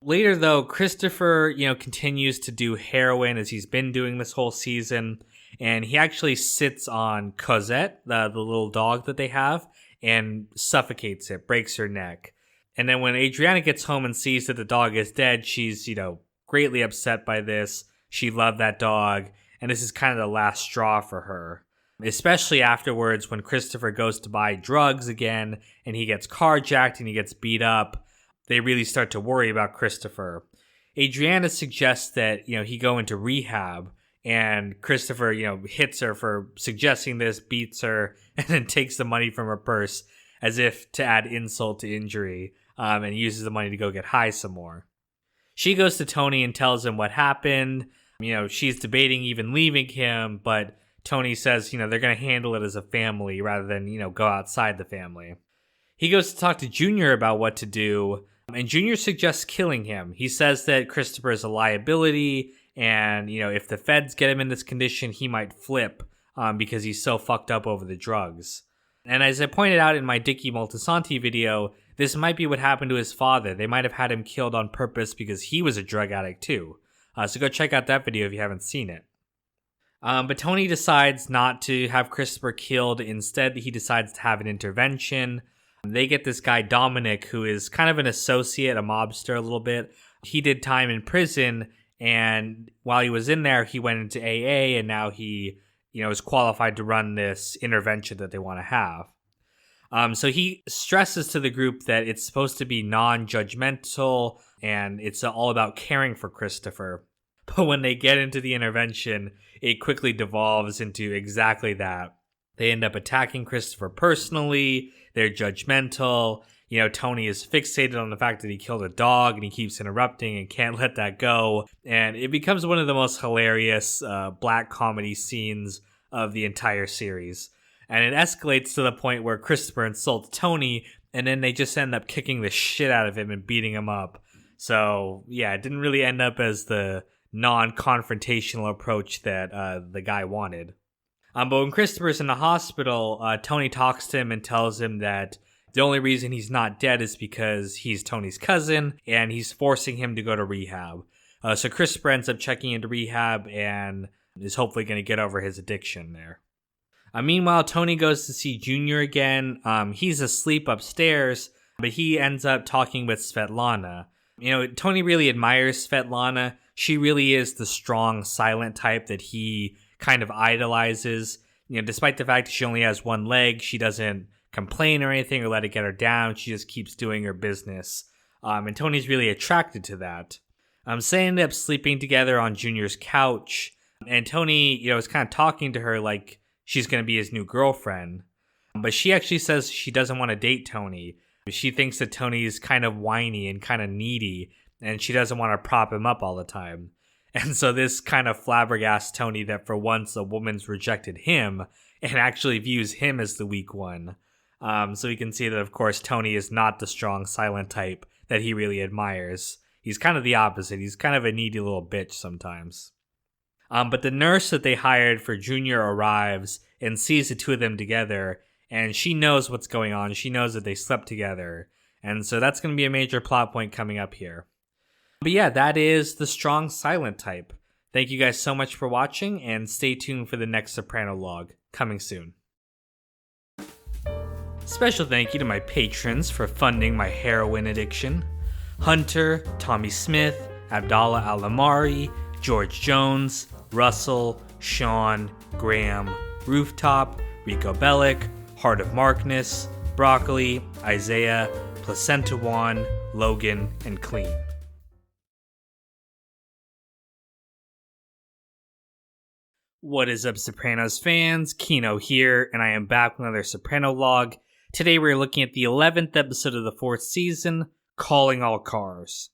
Speaker 1: Later, though, Christopher, continues to do heroin as he's been doing this whole season. And he actually sits on Cosette, the little dog that they have, and suffocates it, breaks her neck. And then when Adriana gets home and sees that the dog is dead, she's, greatly upset by this. She loved that dog, and this is kind of the last straw for her. Especially afterwards when Christopher goes to buy drugs again and he gets carjacked and he gets beat up, they really start to worry about Christopher. Adriana suggests that, he go into rehab, and Christopher, hits her for suggesting this, beats her, and then takes the money from her purse as if to add insult to injury, and uses the money to go get high some more. She goes to Tony and tells him what happened. She's debating even leaving him, but Tony says, they're going to handle it as a family rather than, go outside the family. He goes to talk to Junior about what to do, and Junior suggests killing him. He says that Christopher is a liability, and, if the feds get him in this condition, he might flip because he's so fucked up over the drugs. And as I pointed out in my Dicky Moltisanti video, this might be what happened to his father. They might have had him killed on purpose because he was a drug addict too. So go check out that video if you haven't seen it. But Tony decides not to have Christopher killed. Instead, he decides to have an intervention. They get this guy, Dominic, who is kind of an associate, a mobster a little bit. He did time in prison, and while he was in there, he went into AA, and now he, is qualified to run this intervention that they want to have. So he stresses to the group that it's supposed to be non-judgmental, and it's all about caring for Christopher. But when they get into the intervention, it quickly devolves into exactly that. They end up attacking Christopher personally. They're judgmental. Tony is fixated on the fact that he killed a dog, and he keeps interrupting and can't let that go. And it becomes one of the most hilarious black comedy scenes of the entire series. And it escalates to the point where Christopher insults Tony, and then they just end up kicking the shit out of him and beating him up. So, yeah, it didn't really end up as the non-confrontational approach that the guy wanted. But when Christopher's in the hospital, Tony talks to him and tells him that the only reason he's not dead is because he's Tony's cousin, and he's forcing him to go to rehab. So Christopher ends up checking into rehab and is hopefully going to get over his addiction there. Meanwhile, Tony goes to see Junior again. He's asleep upstairs, but he ends up talking with Svetlana. Tony really admires Svetlana. She really is the strong, silent type that he kind of idolizes. Despite the fact that she only has one leg, she doesn't complain or anything or let it get her down. She just keeps doing her business. And Tony's really attracted to that. So they end up sleeping together on Junior's couch. And Tony, is kind of talking to her like she's going to be his new girlfriend. But she actually says she doesn't want to date Tony. She thinks that Tony's kind of whiny and kind of needy, and she doesn't want to prop him up all the time. And so this kind of flabbergasts Tony that for once a woman's rejected him and actually views him as the weak one. So we can see that, of course, Tony is not the strong, silent type that he really admires. He's kind of the opposite. He's kind of a needy little bitch sometimes. But the nurse that they hired for Junior arrives and sees the two of them together, and she knows what's going on. She knows that they slept together. And so that's going to be a major plot point coming up here. But yeah, that is the strong silent type. Thank you guys so much for watching, and stay tuned for the next Sopranolog coming soon. Special thank you to my patrons for funding my heroin addiction. Hunter, Tommy Smith, Abdallah Alamari, George Jones, Russell, Sean, Graham, Rooftop, Rico Bellic, Heart of Markness, Broccoli, Isaiah, Placenta Juan, Logan, and Clean. What is up, Sopranos fans? Kino here, and I am back with another Sopranolog. Today we're looking at the 11th episode of the 4th season, Calling All Cars.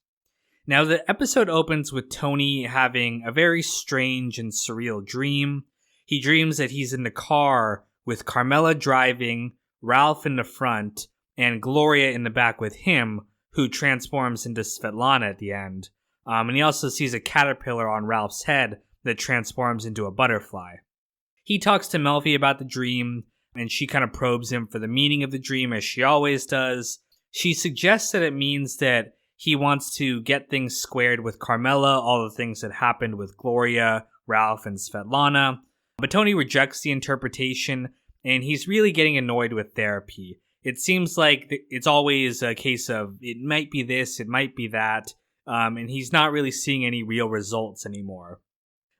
Speaker 1: Now, the episode opens with Tony having a very strange and surreal dream. He dreams that he's in the car with Carmela driving, Ralph in the front, and Gloria in the back with him, who transforms into Svetlana at the end. And he also sees a caterpillar on Ralph's head that transforms into a butterfly. He talks to Melfi about the dream, and she kind of probes him for the meaning of the dream, as she always does. She suggests that it means that he wants to get things squared with Carmela, all the things that happened with Gloria, Ralph, and Svetlana. But Tony rejects the interpretation, and he's really getting annoyed with therapy. It seems like it's always a case of, it might be this, it might be that, and he's not really seeing any real results anymore.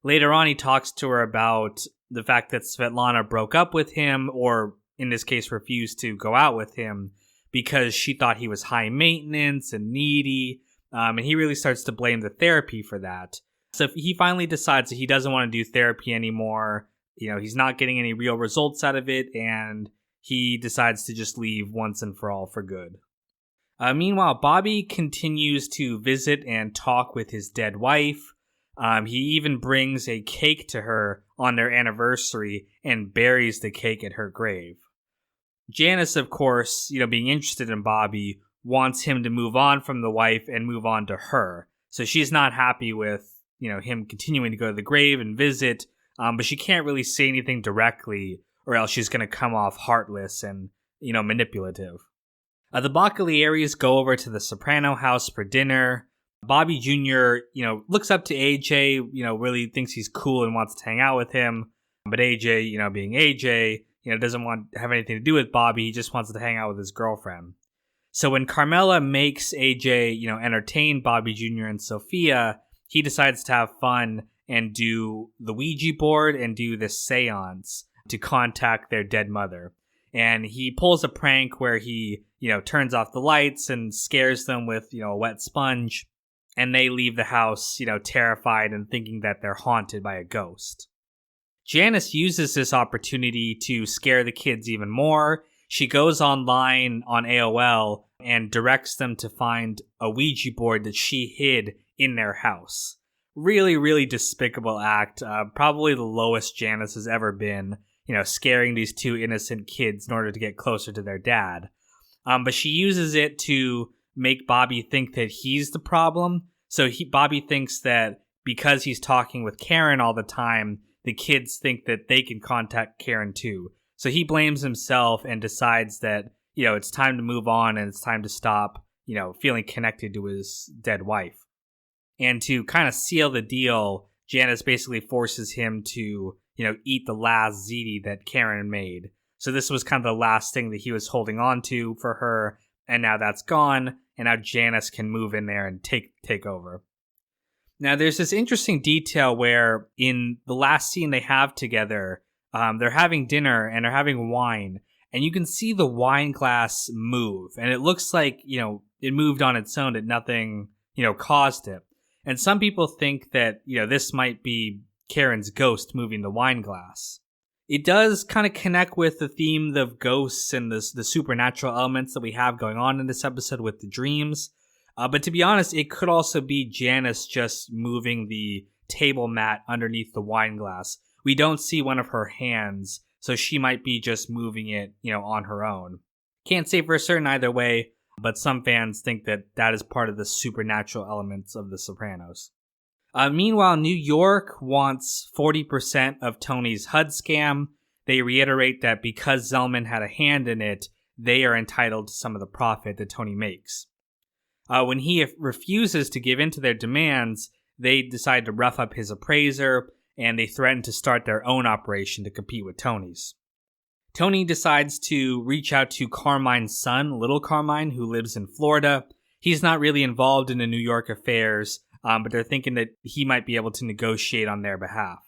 Speaker 1: Later on, he talks to her about the fact that Svetlana broke up with him, or in this case, refused to go out with him because she thought he was high maintenance and needy, and he really starts to blame the therapy for that. So he finally decides that he doesn't want to do therapy anymore. He's not getting any real results out of it, and he decides to just leave once and for all for good. Meanwhile, Bobby continues to visit and talk with his dead wife. He even brings a cake to her on their anniversary and buries the cake at her grave. Janice, of course, being interested in Bobby, wants him to move on from the wife and move on to her. So she's not happy with, him continuing to go to the grave and visit, but she can't really say anything directly, or else she's going to come off heartless and, manipulative. The Baccaliaries go over to the Soprano house for dinner. Bobby Jr., looks up to AJ, really thinks he's cool and wants to hang out with him. But AJ, being AJ, doesn't want to have anything to do with Bobby. He just wants to hang out with his girlfriend. So when Carmela makes AJ, entertain Bobby Jr. and Sophia, he decides to have fun and do the Ouija board and do the seance to contact their dead mother. And he pulls a prank where he, turns off the lights and scares them with, a wet sponge. And they leave the house, terrified and thinking that they're haunted by a ghost. Janice uses this opportunity to scare the kids even more. She goes online on AOL and directs them to find a Ouija board that she hid in their house. Really, really despicable act. Probably the lowest Janice has ever been, scaring these two innocent kids in order to get closer to their dad. But she uses it to make Bobby think that he's the problem. So Bobby thinks that because he's talking with Karen all the time, the kids think that they can contact Karen too. So he blames himself and decides that, it's time to move on and it's time to stop, feeling connected to his dead wife. And to kind of seal the deal, Janice basically forces him to, eat the last ziti that Karen made. So this was kind of the last thing that he was holding on to for her, and now that's gone, and now Janice can move in there and take over. Now, there's this interesting detail where in the last scene they have together, they're having dinner and they're having wine, and you can see the wine glass move, and it looks like, it moved on its own, that nothing, caused it. And some people think that, this might be Karen's ghost moving the wine glass. It does kind of connect with the theme of ghosts and the supernatural elements that we have going on in this episode with the dreams. But to be honest, it could also be Janice just moving the table mat underneath the wine glass. We don't see one of her hands, so she might be just moving it, on her own. Can't say for certain either way, but some fans think that that is part of the supernatural elements of The Sopranos. Meanwhile, New York wants 40% of Tony's HUD scam. They reiterate that because Zellman had a hand in it, they are entitled to some of the profit that Tony makes. When he refuses to give in to their demands, they decide to rough up his appraiser, and they threaten to start their own operation to compete with Tony's. Tony decides to reach out to Carmine's son, Little Carmine, who lives in Florida. He's not really involved in the New York affairs, but they're thinking that he might be able to negotiate on their behalf.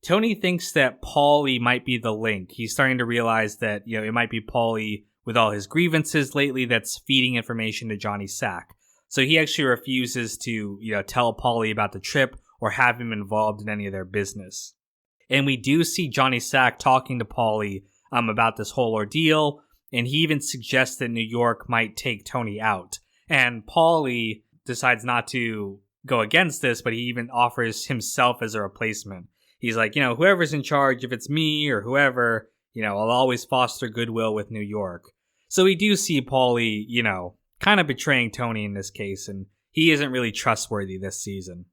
Speaker 1: Tony thinks that Paulie might be the link. He's starting to realize that, it might be Paulie with all his grievances lately that's feeding information to Johnny Sack. So he actually refuses to, tell Paulie about the trip or have him involved in any of their business. And we do see Johnny Sack talking to Paulie about this whole ordeal, and he even suggests that New York might take Tony out. And Paulie decides not to go against this, but he even offers himself as a replacement. He's like, whoever's in charge, if it's me or whoever, I'll always foster goodwill with New York. So we do see Paulie, kind of betraying Tony in this case, and he isn't really trustworthy this season.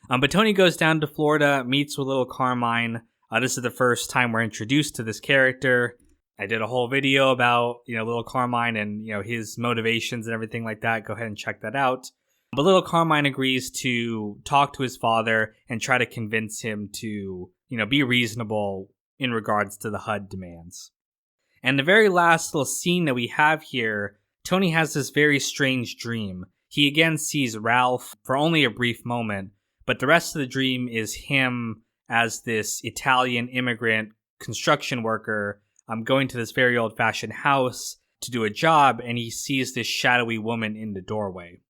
Speaker 1: But Tony goes down to Florida, meets with Little Carmine. This is the first time we're introduced to this character. I did a whole video about, Little Carmine and, his motivations and everything like that. Go ahead and check that out. But Little Carmine agrees to talk to his father and try to convince him to, be reasonable in regards to the HUD demands. And the very last little scene that we have here, Tony has this very strange dream. he again sees Ralph for only a brief moment, but the rest of the dream is him as this Italian immigrant construction worker going to this very old-fashioned house to do a job, and he sees this shadowy woman in the doorway.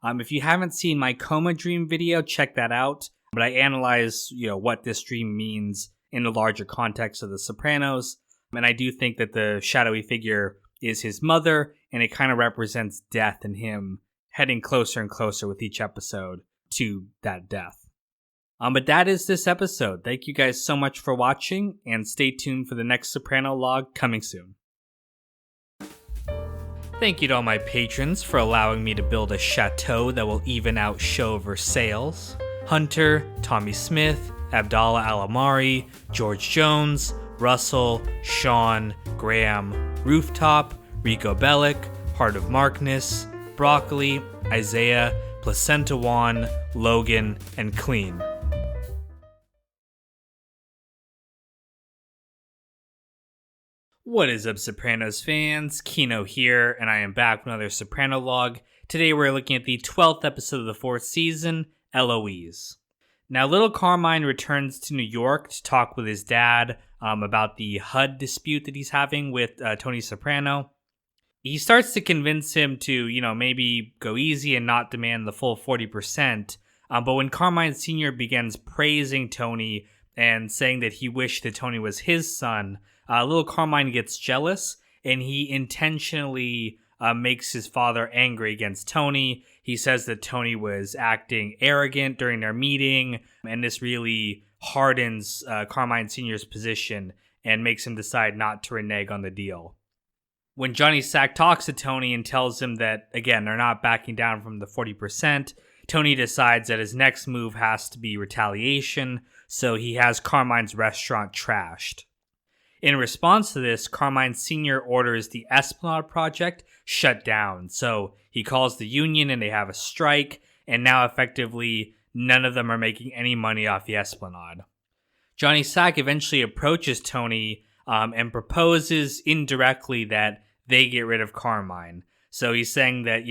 Speaker 1: If you haven't seen my coma dream video, check that out. But I analyze, what this dream means in the larger context of The Sopranos, and I do think that the shadowy figure is his mother, and it kind of represents death and him heading closer and closer with each episode to that death. But that is this episode. Thank you guys so much for watching, and stay tuned for the next Soprano log coming soon. Thank you to all my patrons for allowing me to build a chateau that will even out show versus sales. Hunter, Tommy Smith, Abdallah Alamari, George Jones, Russell, Sean, Graham, Rooftop, Rico Bellic, Heart of Markness, Broccoli, Isaiah, Placenta Juan, Logan, and Clean. What is up, Sopranos fans? Kino here, and I am back with another Soprano log. Today we're looking at the 12th episode of the 4th season, Eloise. Now, little Carmine returns to New York to talk with his dad about the HUD dispute that he's having with Tony Soprano. He starts to convince him to, maybe go easy and not demand the full 40%. But when Carmine Sr. begins praising Tony and saying that he wished that Tony was his son, little Carmine gets jealous, and he intentionally makes his father angry against Tony. He says that Tony was acting arrogant during their meeting, and this really hardens Carmine Sr.'s position and makes him decide not to renege on the deal. When Johnny Sack talks to Tony and tells him that, again, they're not backing down from the 40%, Tony decides that his next move has to be retaliation, so he has Carmine's restaurant trashed. In response to this, Carmine Sr. orders the Esplanade project shut down. So he calls the union and they have a strike, and now effectively none of them are making any money off the Esplanade. Johnny Sack eventually approaches Tony and proposes indirectly that they get rid of Carmine. So he's saying that,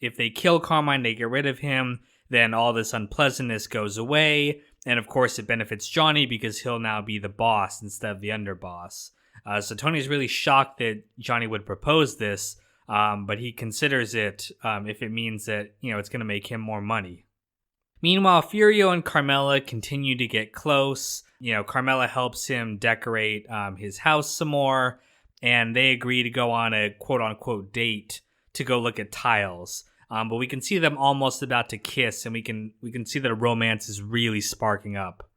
Speaker 1: if they kill Carmine, they get rid of him, then all this unpleasantness goes away. And of course, it benefits Johnny because he'll now be the boss instead of the underboss. So Tony's really shocked that Johnny would propose this, but he considers it if it means that, it's going to make him more money. Meanwhile, Furio and Carmela continue to get close. Carmela helps him decorate his house some more, and they agree to go on a quote-unquote date to go look at tiles. But we can see them almost about to kiss, and we can see that a romance is really sparking up.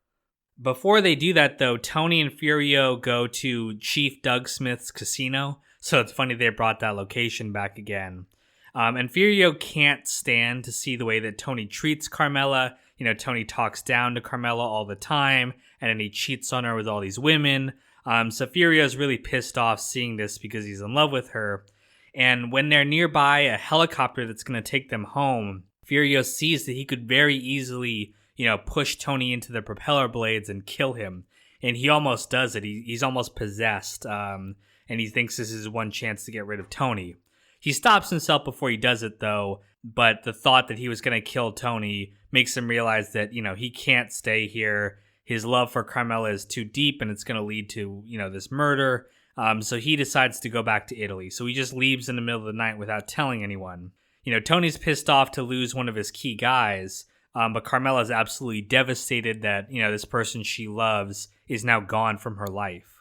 Speaker 1: Before they do that, though, Tony and Furio go to Chief Doug Smith's casino, so it's funny they brought that location back again. And Furio can't stand to see the way that Tony treats Carmela. Tony talks down to Carmela all the time, and then he cheats on her with all these women. So Furio's really pissed off seeing this because he's in love with her. And when they're nearby a helicopter that's going to take them home, Furio sees that he could very easily, push Tony into the propeller blades and kill him. And he almost does it. He's almost possessed. And he thinks this is one chance to get rid of Tony. He stops himself before he does it, though. But the thought that he was going to kill Tony makes him realize that, he can't stay here. His love for Carmela is too deep, and it's going to lead to, this murder. So he decides to go back to Italy. So he just leaves in the middle of the night without telling anyone. Tony's pissed off to lose one of his key guys, but Carmela's absolutely devastated that, this person she loves is now gone from her life.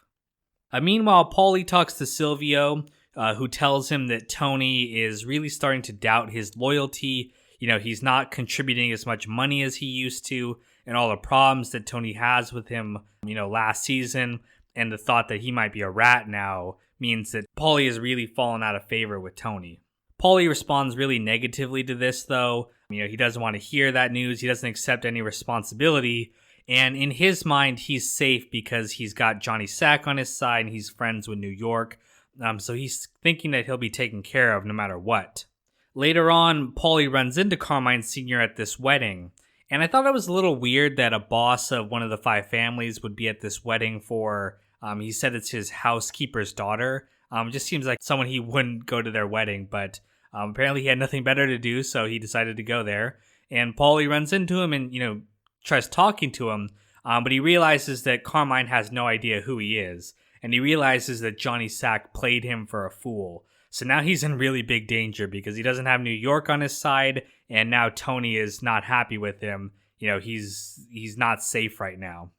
Speaker 1: Meanwhile, Paulie talks to Silvio, who tells him that Tony is really starting to doubt his loyalty. He's not contributing as much money as he used to, and all the problems that Tony has with him, last season. And the thought that he might be a rat now means that Paulie has really fallen out of favor with Tony. Paulie responds really negatively to this, though. He doesn't want to hear that news. He doesn't accept any responsibility. And in his mind, he's safe because he's got Johnny Sack on his side and he's friends with New York. So he's thinking that he'll be taken care of no matter what. Later on, Paulie runs into Carmine Sr. at this wedding. And I thought it was a little weird that a boss of one of the 5 families would be at this wedding for, he said it's his housekeeper's daughter. It just seems like someone he wouldn't go to their wedding, but Apparently he had nothing better to do, so he decided to go there. And Paulie runs into him and, tries talking to him, but he realizes that Carmine has no idea who he is. And he realizes that Johnny Sack played him for a fool. So now he's in really big danger because he doesn't have New York on his side, and now Tony is not happy with him. He's not safe right now.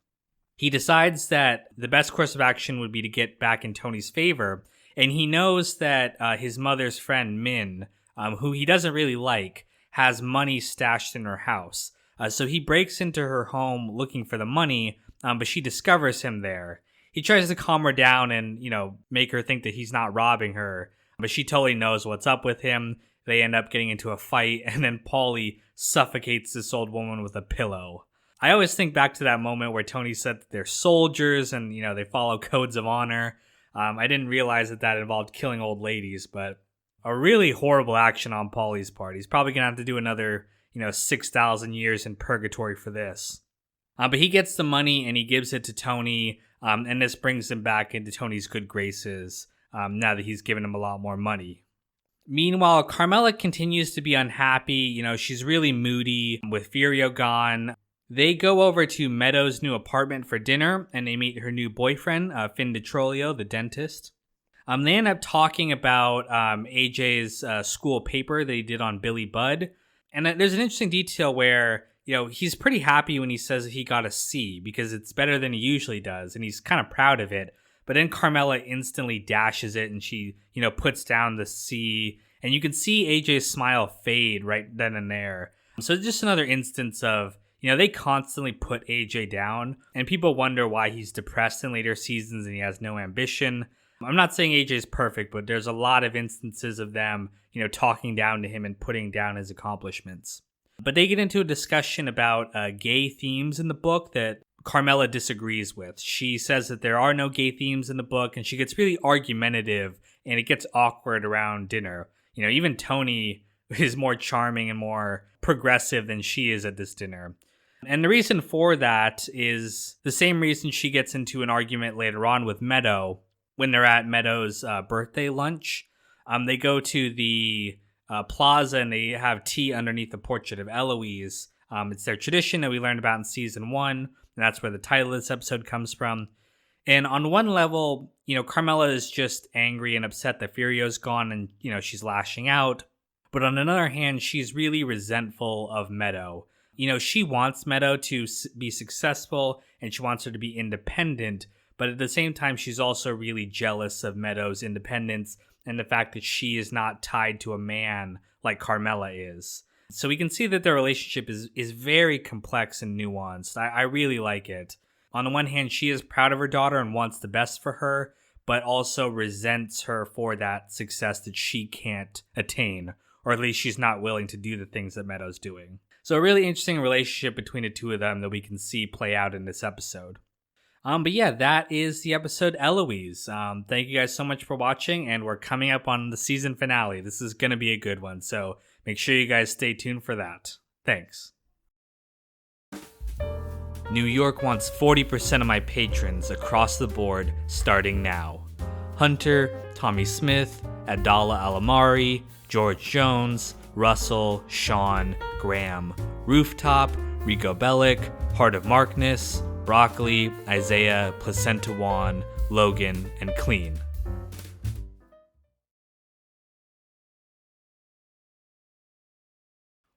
Speaker 1: He decides that the best course of action would be to get back in Tony's favor, and he knows that his mother's friend, Min, who he doesn't really like, has money stashed in her house. So he breaks into her home looking for the money, but she discovers him there. He tries to calm her down and, make her think that he's not robbing her, but she totally knows what's up with him. They end up getting into a fight, and then Paulie suffocates this old woman with a pillow. I always think back to that moment where Tony said that they're soldiers and, they follow codes of honor. I didn't realize that involved killing old ladies, but a really horrible action on Paulie's part. He's probably going to have to do another, 6,000 years in purgatory for this. But he gets the money and he gives it to Tony, and this brings him back into Tony's good graces now that he's given him a lot more money. Meanwhile, Carmela continues to be unhappy. She's really moody with Furio gone. They go over to Meadows' new apartment for dinner, and they meet her new boyfriend, Finn DiTrolio, the dentist. They end up talking about AJ's school paper that he did on Billy Budd. And there's an interesting detail where, he's pretty happy when he says that he got a C because it's better than he usually does, and he's kind of proud of it. But then Carmela instantly dashes it, and she, puts down the C, and you can see AJ's smile fade right then and there. So it's just another instance of, they constantly put AJ down, and people wonder why he's depressed in later seasons and he has no ambition. I'm not saying AJ's perfect, but there's a lot of instances of them, talking down to him and putting down his accomplishments. But they get into a discussion about gay themes in the book that Carmela disagrees with. She says that there are no gay themes in the book, and she gets really argumentative, and it gets awkward around dinner. Even Tony is more charming and more progressive than she is at this dinner. And the reason for that is the same reason she gets into an argument later on with Meadow when they're at Meadow's birthday lunch. They go to the plaza and they have tea underneath the portrait of Eloise. It's their tradition that we learned about in season 1, and that's where the title of this episode comes from. And on one level, Carmela is just angry and upset that Furio's gone and, she's lashing out. But on another hand, she's really resentful of Meadow. She wants Meadow to be successful and she wants her to be independent. But at the same time, she's also really jealous of Meadow's independence and the fact that she is not tied to a man like Carmela is. So we can see that their relationship is very complex and nuanced. I really like it. On the one hand, she is proud of her daughter and wants the best for her, but also resents her for that success that she can't attain, or at least she's not willing to do the things that Meadow's doing. So a really interesting relationship between the two of them that we can see play out in this episode. But yeah, that is the episode Eloise. Thank you guys so much for watching, and we're coming up on the season finale. This is going to be a good one, so make sure you guys stay tuned for that. Thanks. New York wants 40% of my patrons across the board starting now. Hunter, Tommy Smith, Adala Alamari, George Jones, Russell, Sean, Graham, Rooftop, Rico Bellic, Heart of Markness, Broccoli, Isaiah, Placenta Juan, Logan, and Clean.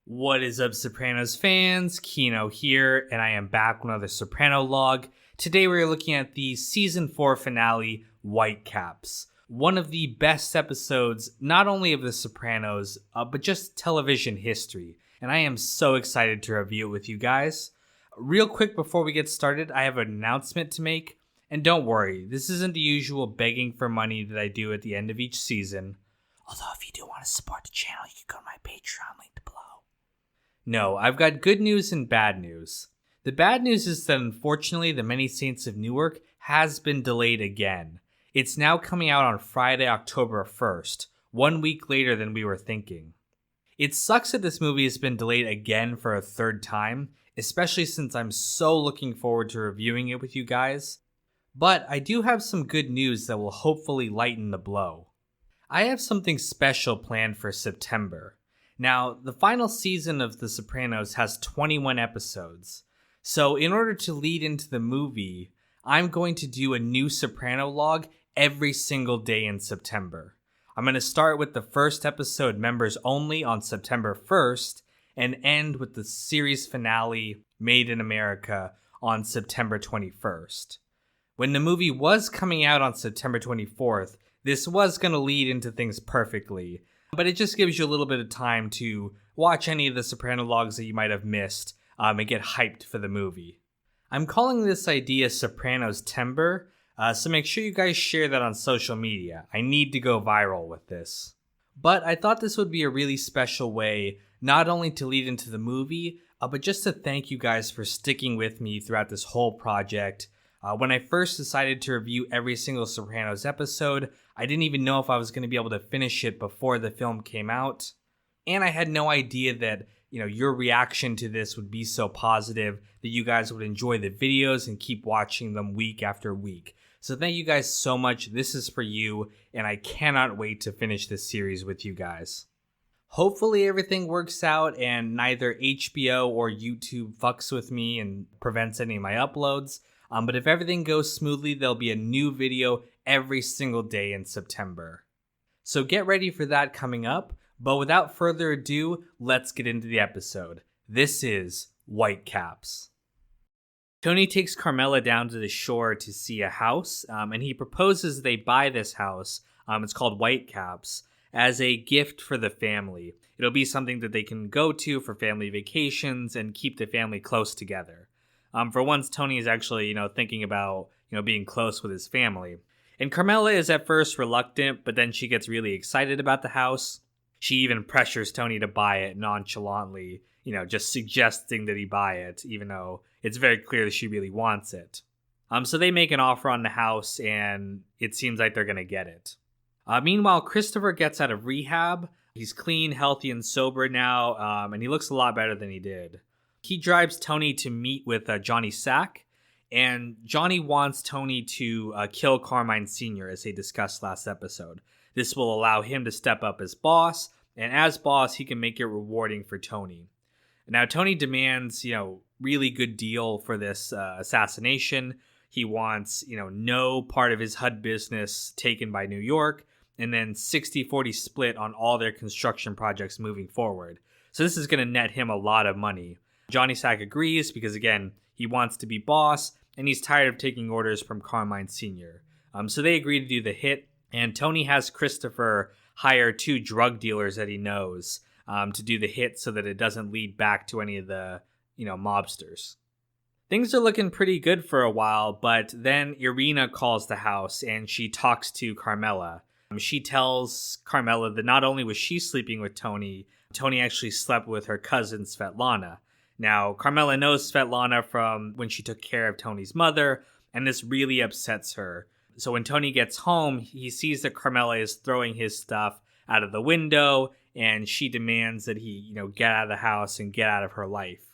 Speaker 1: What is up, Sopranos fans? Kino here, and I am back with another Soprano log. Today we're looking at the Season 4 finale, Whitecaps. One of the best episodes, not only of The Sopranos, but just television history. And I am so excited to review it with you guys. Real quick before we get started, I have an announcement to make. And don't worry, this isn't the usual begging for money that I do at the end of each season. Although if you do want to support the channel, you can go to my Patreon link below. No, I've got good news and bad news. The bad news is that unfortunately the Many Saints of Newark has been delayed again. It's now coming out on Friday, October 1st, 1 week later than we were thinking. It sucks that this movie has been delayed again for a third time, especially since I'm so looking forward to reviewing it with you guys. But I do have some good news that will hopefully lighten the blow. I have something special planned for September. Now, the final season of The Sopranos has 21 episodes. So, in order to lead into the movie, I'm going to do a new Soprano log every single day in September. I'm going to start with the first episode, Members Only, on September 1st, and end with the series finale, Made in America, on September 21st. When the movie was coming out on September 24th, this was going to lead into things perfectly, but it just gives you a little bit of time to watch any of the Soprano logs that you might have missed and get hyped for the movie. I'm calling this idea Sopranos Timber, so make sure you guys share that on social media. I need to go viral with this. But I thought this would be a really special way, not only to lead into the movie, but just to thank you guys for sticking with me throughout this whole project. When I first decided to review every single Sopranos episode, I didn't even know if I was going to be able to finish it before the film came out. And I had no idea that, your reaction to this would be so positive, that you guys would enjoy the videos and keep watching them week after week. So thank you guys so much. This is for you, and I cannot wait to finish this series with you guys. Hopefully everything works out and neither HBO or YouTube fucks with me and prevents any of my uploads. But if everything goes smoothly, there'll be a new video every single day in September. So get ready for that coming up. But without further ado, let's get into the episode. This is Whitecaps. Tony takes Carmela down to the shore to see a house, and he proposes they buy this house. It's called Whitecaps, as a gift for the family. It'll be something that they can go to for family vacations and keep the family close together. For once, Tony is actually, thinking about, being close with his family. And Carmela is at first reluctant, but then she gets really excited about the house. She even pressures Tony to buy it nonchalantly, just suggesting that he buy it, even though it's very clear that she really wants it. So they make an offer on the house, and it seems like they're going to get it. Meanwhile, Christopher gets out of rehab. He's clean, healthy, and sober now, and he looks a lot better than he did. He drives Tony to meet with Johnny Sack, and Johnny wants Tony to kill Carmine Sr., as they discussed last episode. This will allow him to step up as boss, and as boss, he can make it rewarding for Tony. Now, Tony demands, really good deal for this assassination. He wants, no part of his HUD business taken by New York, and then 60-40 split on all their construction projects moving forward. So this is going to net him a lot of money. Johnny Sack agrees because, again, he wants to be boss, and he's tired of taking orders from Carmine Sr. So they agree to do the hit, and Tony has Christopher hire 2 drug dealers that he knows to do the hit so that it doesn't lead back to any of the, mobsters. Things are looking pretty good for a while, but then Irina calls the house and she talks to Carmela. She tells Carmela that not only was she sleeping with Tony, Tony actually slept with her cousin Svetlana. Now, Carmela knows Svetlana from when she took care of Tony's mother, and this really upsets her. So when Tony gets home, he sees that Carmela is throwing his stuff out of the window, and she demands that he, get out of the house and get out of her life.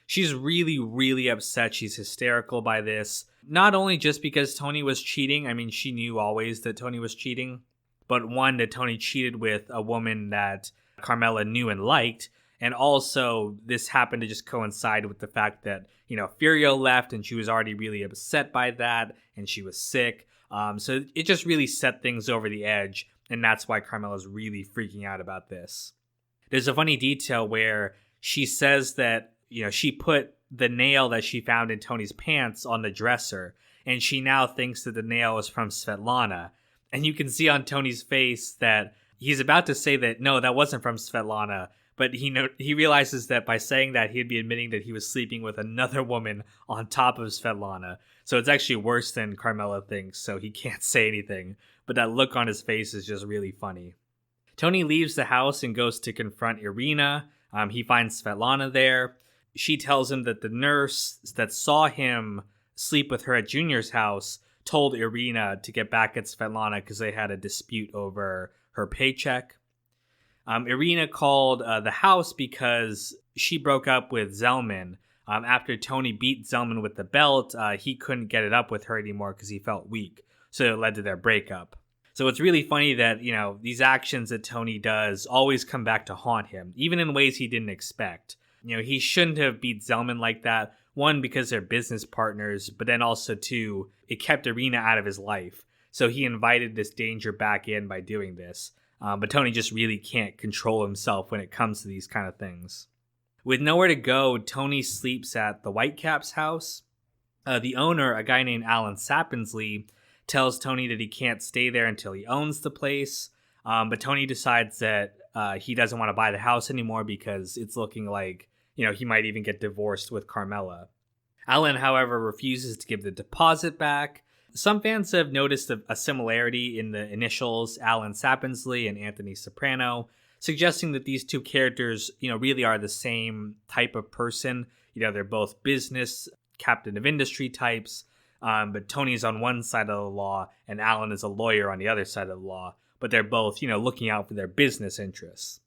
Speaker 1: She's really, really upset. She's hysterical by this. Not only just because Tony was cheating. I mean, she knew always that Tony was cheating. But one, that Tony cheated with a woman that Carmela knew and liked. And also, this happened to just coincide with the fact that, Furio left and she was already really upset by that and she was sick. So it just really set things over the edge. And that's why Carmela's really freaking out about this. There's a funny detail where she says that, she put the nail that she found in Tony's pants on the dresser. And she now thinks that the nail is from Svetlana. And you can see on Tony's face that he's about to say that, no, that wasn't from Svetlana. But he realizes that by saying that, he'd be admitting that he was sleeping with another woman on top of Svetlana. So it's actually worse than Carmela thinks, so he can't say anything. But that look on his face is just really funny. Tony leaves the house and goes to confront Irina. He finds Svetlana there. She tells him that the nurse that saw him sleep with her at Junior's house told Irina to get back at Svetlana because they had a dispute over her paycheck. Irina called the house because she broke up with Zellman. After Tony beat Zellman with the belt, he couldn't get it up with her anymore because he felt weak. So it led to their breakup. So it's really funny that, these actions that Tony does always come back to haunt him, even in ways he didn't expect. He shouldn't have beat Zellman like that. One, because they're business partners, but then also two, it kept Irina out of his life. So he invited this danger back in by doing this. But Tony just really can't control himself when it comes to these kind of things. With nowhere to go, Tony sleeps at the Whitecaps' house. The owner, a guy named Alan Sappinsley, tells Tony that he can't stay there until he owns the place. But Tony decides that he doesn't want to buy the house anymore because it's looking like, he might even get divorced with Carmela. Alan, however, refuses to give the deposit back. Some fans have noticed a similarity in the initials Alan Sappinsley and Anthony Soprano, suggesting that these two characters, really are the same type of person. They're both business, captain of industry types, but Tony's on one side of the law and Alan is a lawyer on the other side of the law, but they're both, looking out for their business interests.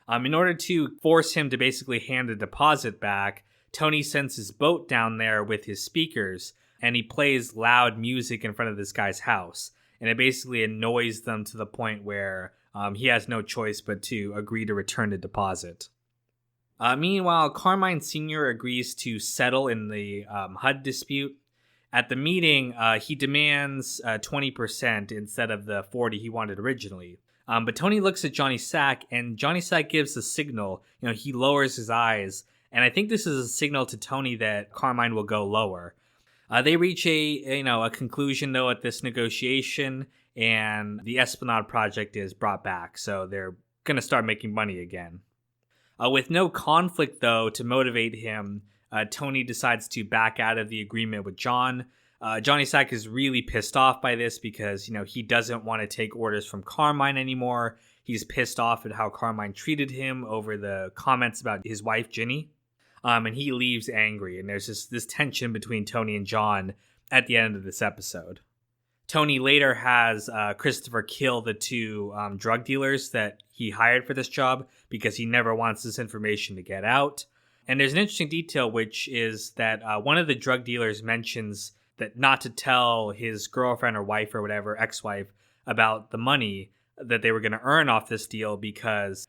Speaker 1: In order to force him to basically hand the deposit back, Tony sends his boat down there with his speakers, and he plays loud music in front of this guy's house. And it basically annoys them to the point where he has no choice but to agree to return the deposit. Meanwhile, Carmine Sr. agrees to settle in the HUD dispute. At the meeting, he demands 20% instead of the 40% he wanted originally. But Tony looks at Johnny Sack, and Johnny Sack gives a signal. He lowers his eyes, and I think this is a signal to Tony that Carmine will go lower. They reach a conclusion though at this negotiation, and the Esplanade project is brought back, so they're gonna start making money again. With no conflict though to motivate him, Tony decides to back out of the agreement with John. Johnny Sack is really pissed off by this because, he doesn't want to take orders from Carmine anymore. He's pissed off at how Carmine treated him over the comments about his wife, Ginny. And he leaves angry. And there's this tension between Tony and John at the end of this episode. Tony later has Christopher kill the two drug dealers that he hired for this job because he never wants this information to get out. And there's an interesting detail, which is that one of the drug dealers mentions that not to tell his girlfriend or wife or whatever, ex-wife, about the money that they were going to earn off this deal because,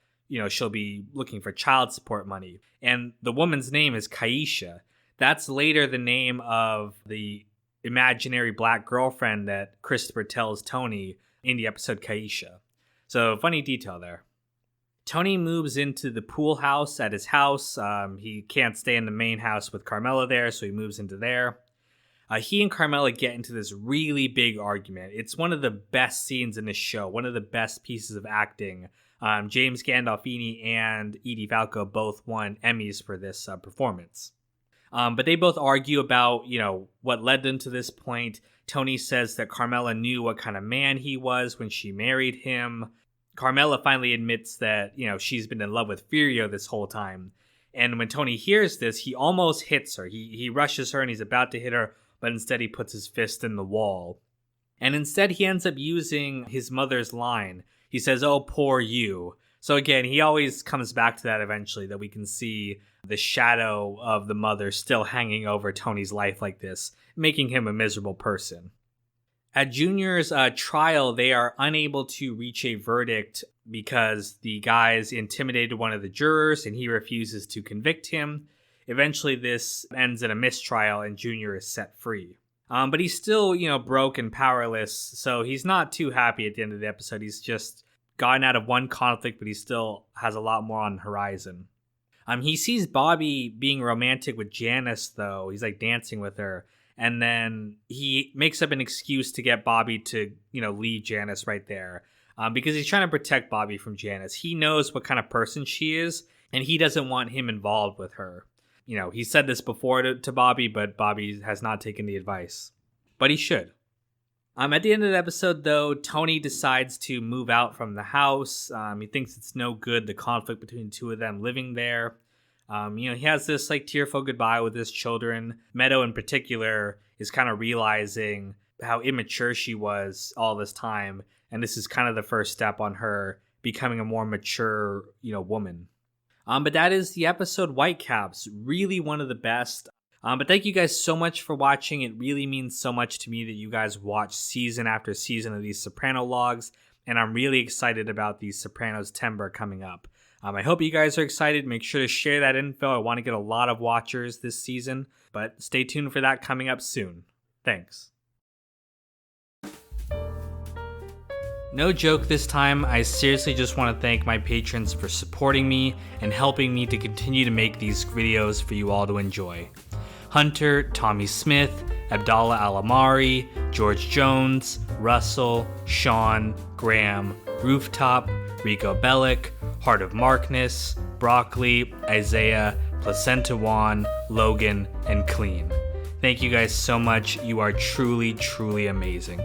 Speaker 1: she'll be looking for child support money. And the woman's name is Kaisha. That's later the name of the imaginary black girlfriend that Christopher tells Tony in the episode Kaisha. So funny detail there. Tony moves into the pool house at his house. He can't stay in the main house with Carmela there, so he moves into there. He and Carmela get into this really big argument. It's one of the best scenes in this show, one of the best pieces of acting. James Gandolfini and Edie Falco both won Emmys for this performance. But they both argue about, what led them to this point. Tony says that Carmela knew what kind of man he was when she married him. Carmela finally admits that, she's been in love with Furio this whole time. And when Tony hears this, he almost hits her. He rushes her and he's about to hit her, but instead he puts his fist in the wall. And instead he ends up using his mother's line. He says, "Oh, poor you." So again, he always comes back to that eventually, that we can see the shadow of the mother still hanging over Tony's life like this, making him a miserable person. At Junior's trial, they are unable to reach a verdict because the guys intimidated one of the jurors and he refuses to convict him. Eventually, this ends in a mistrial and Junior is set free. But he's still, broke and powerless, so he's not too happy at the end of the episode. He's just gotten out of one conflict, but he still has a lot more on the horizon. He sees Bobby being romantic with Janice, though. He's dancing with her. And then he makes up an excuse to get Bobby to, leave Janice right there. Because he's trying to protect Bobby from Janice. He knows what kind of person she is, and he doesn't want him involved with her. He said this before to Bobby, but Bobby has not taken the advice. But he should. At the end of the episode, though, Tony decides to move out from the house. He thinks it's no good, the conflict between the two of them living there. He has this tearful goodbye with his children. Meadow in particular is kind of realizing how immature she was all this time. And this is kind of the first step on her becoming a more mature, woman. But that is the episode Whitecaps. Really one of the best. But thank you guys so much for watching. It really means so much to me that you guys watch season after season of these Soprano logs, and I'm really excited about these Sopranos Timber coming up. I hope you guys are excited. Make sure to share that info. I want to get a lot of watchers this season, but stay tuned for that coming up soon. Thanks. No joke this time, I seriously just want to thank my patrons for supporting me and helping me to continue to make these videos for you all to enjoy. Hunter, Tommy Smith, Abdallah Alamari, George Jones, Russell, Sean, Graham, Rooftop, Rico Bellick, Heart of Markness, Broccoli, Isaiah, Placenta Juan, Logan, and Clean. Thank you guys so much. You are truly, truly amazing.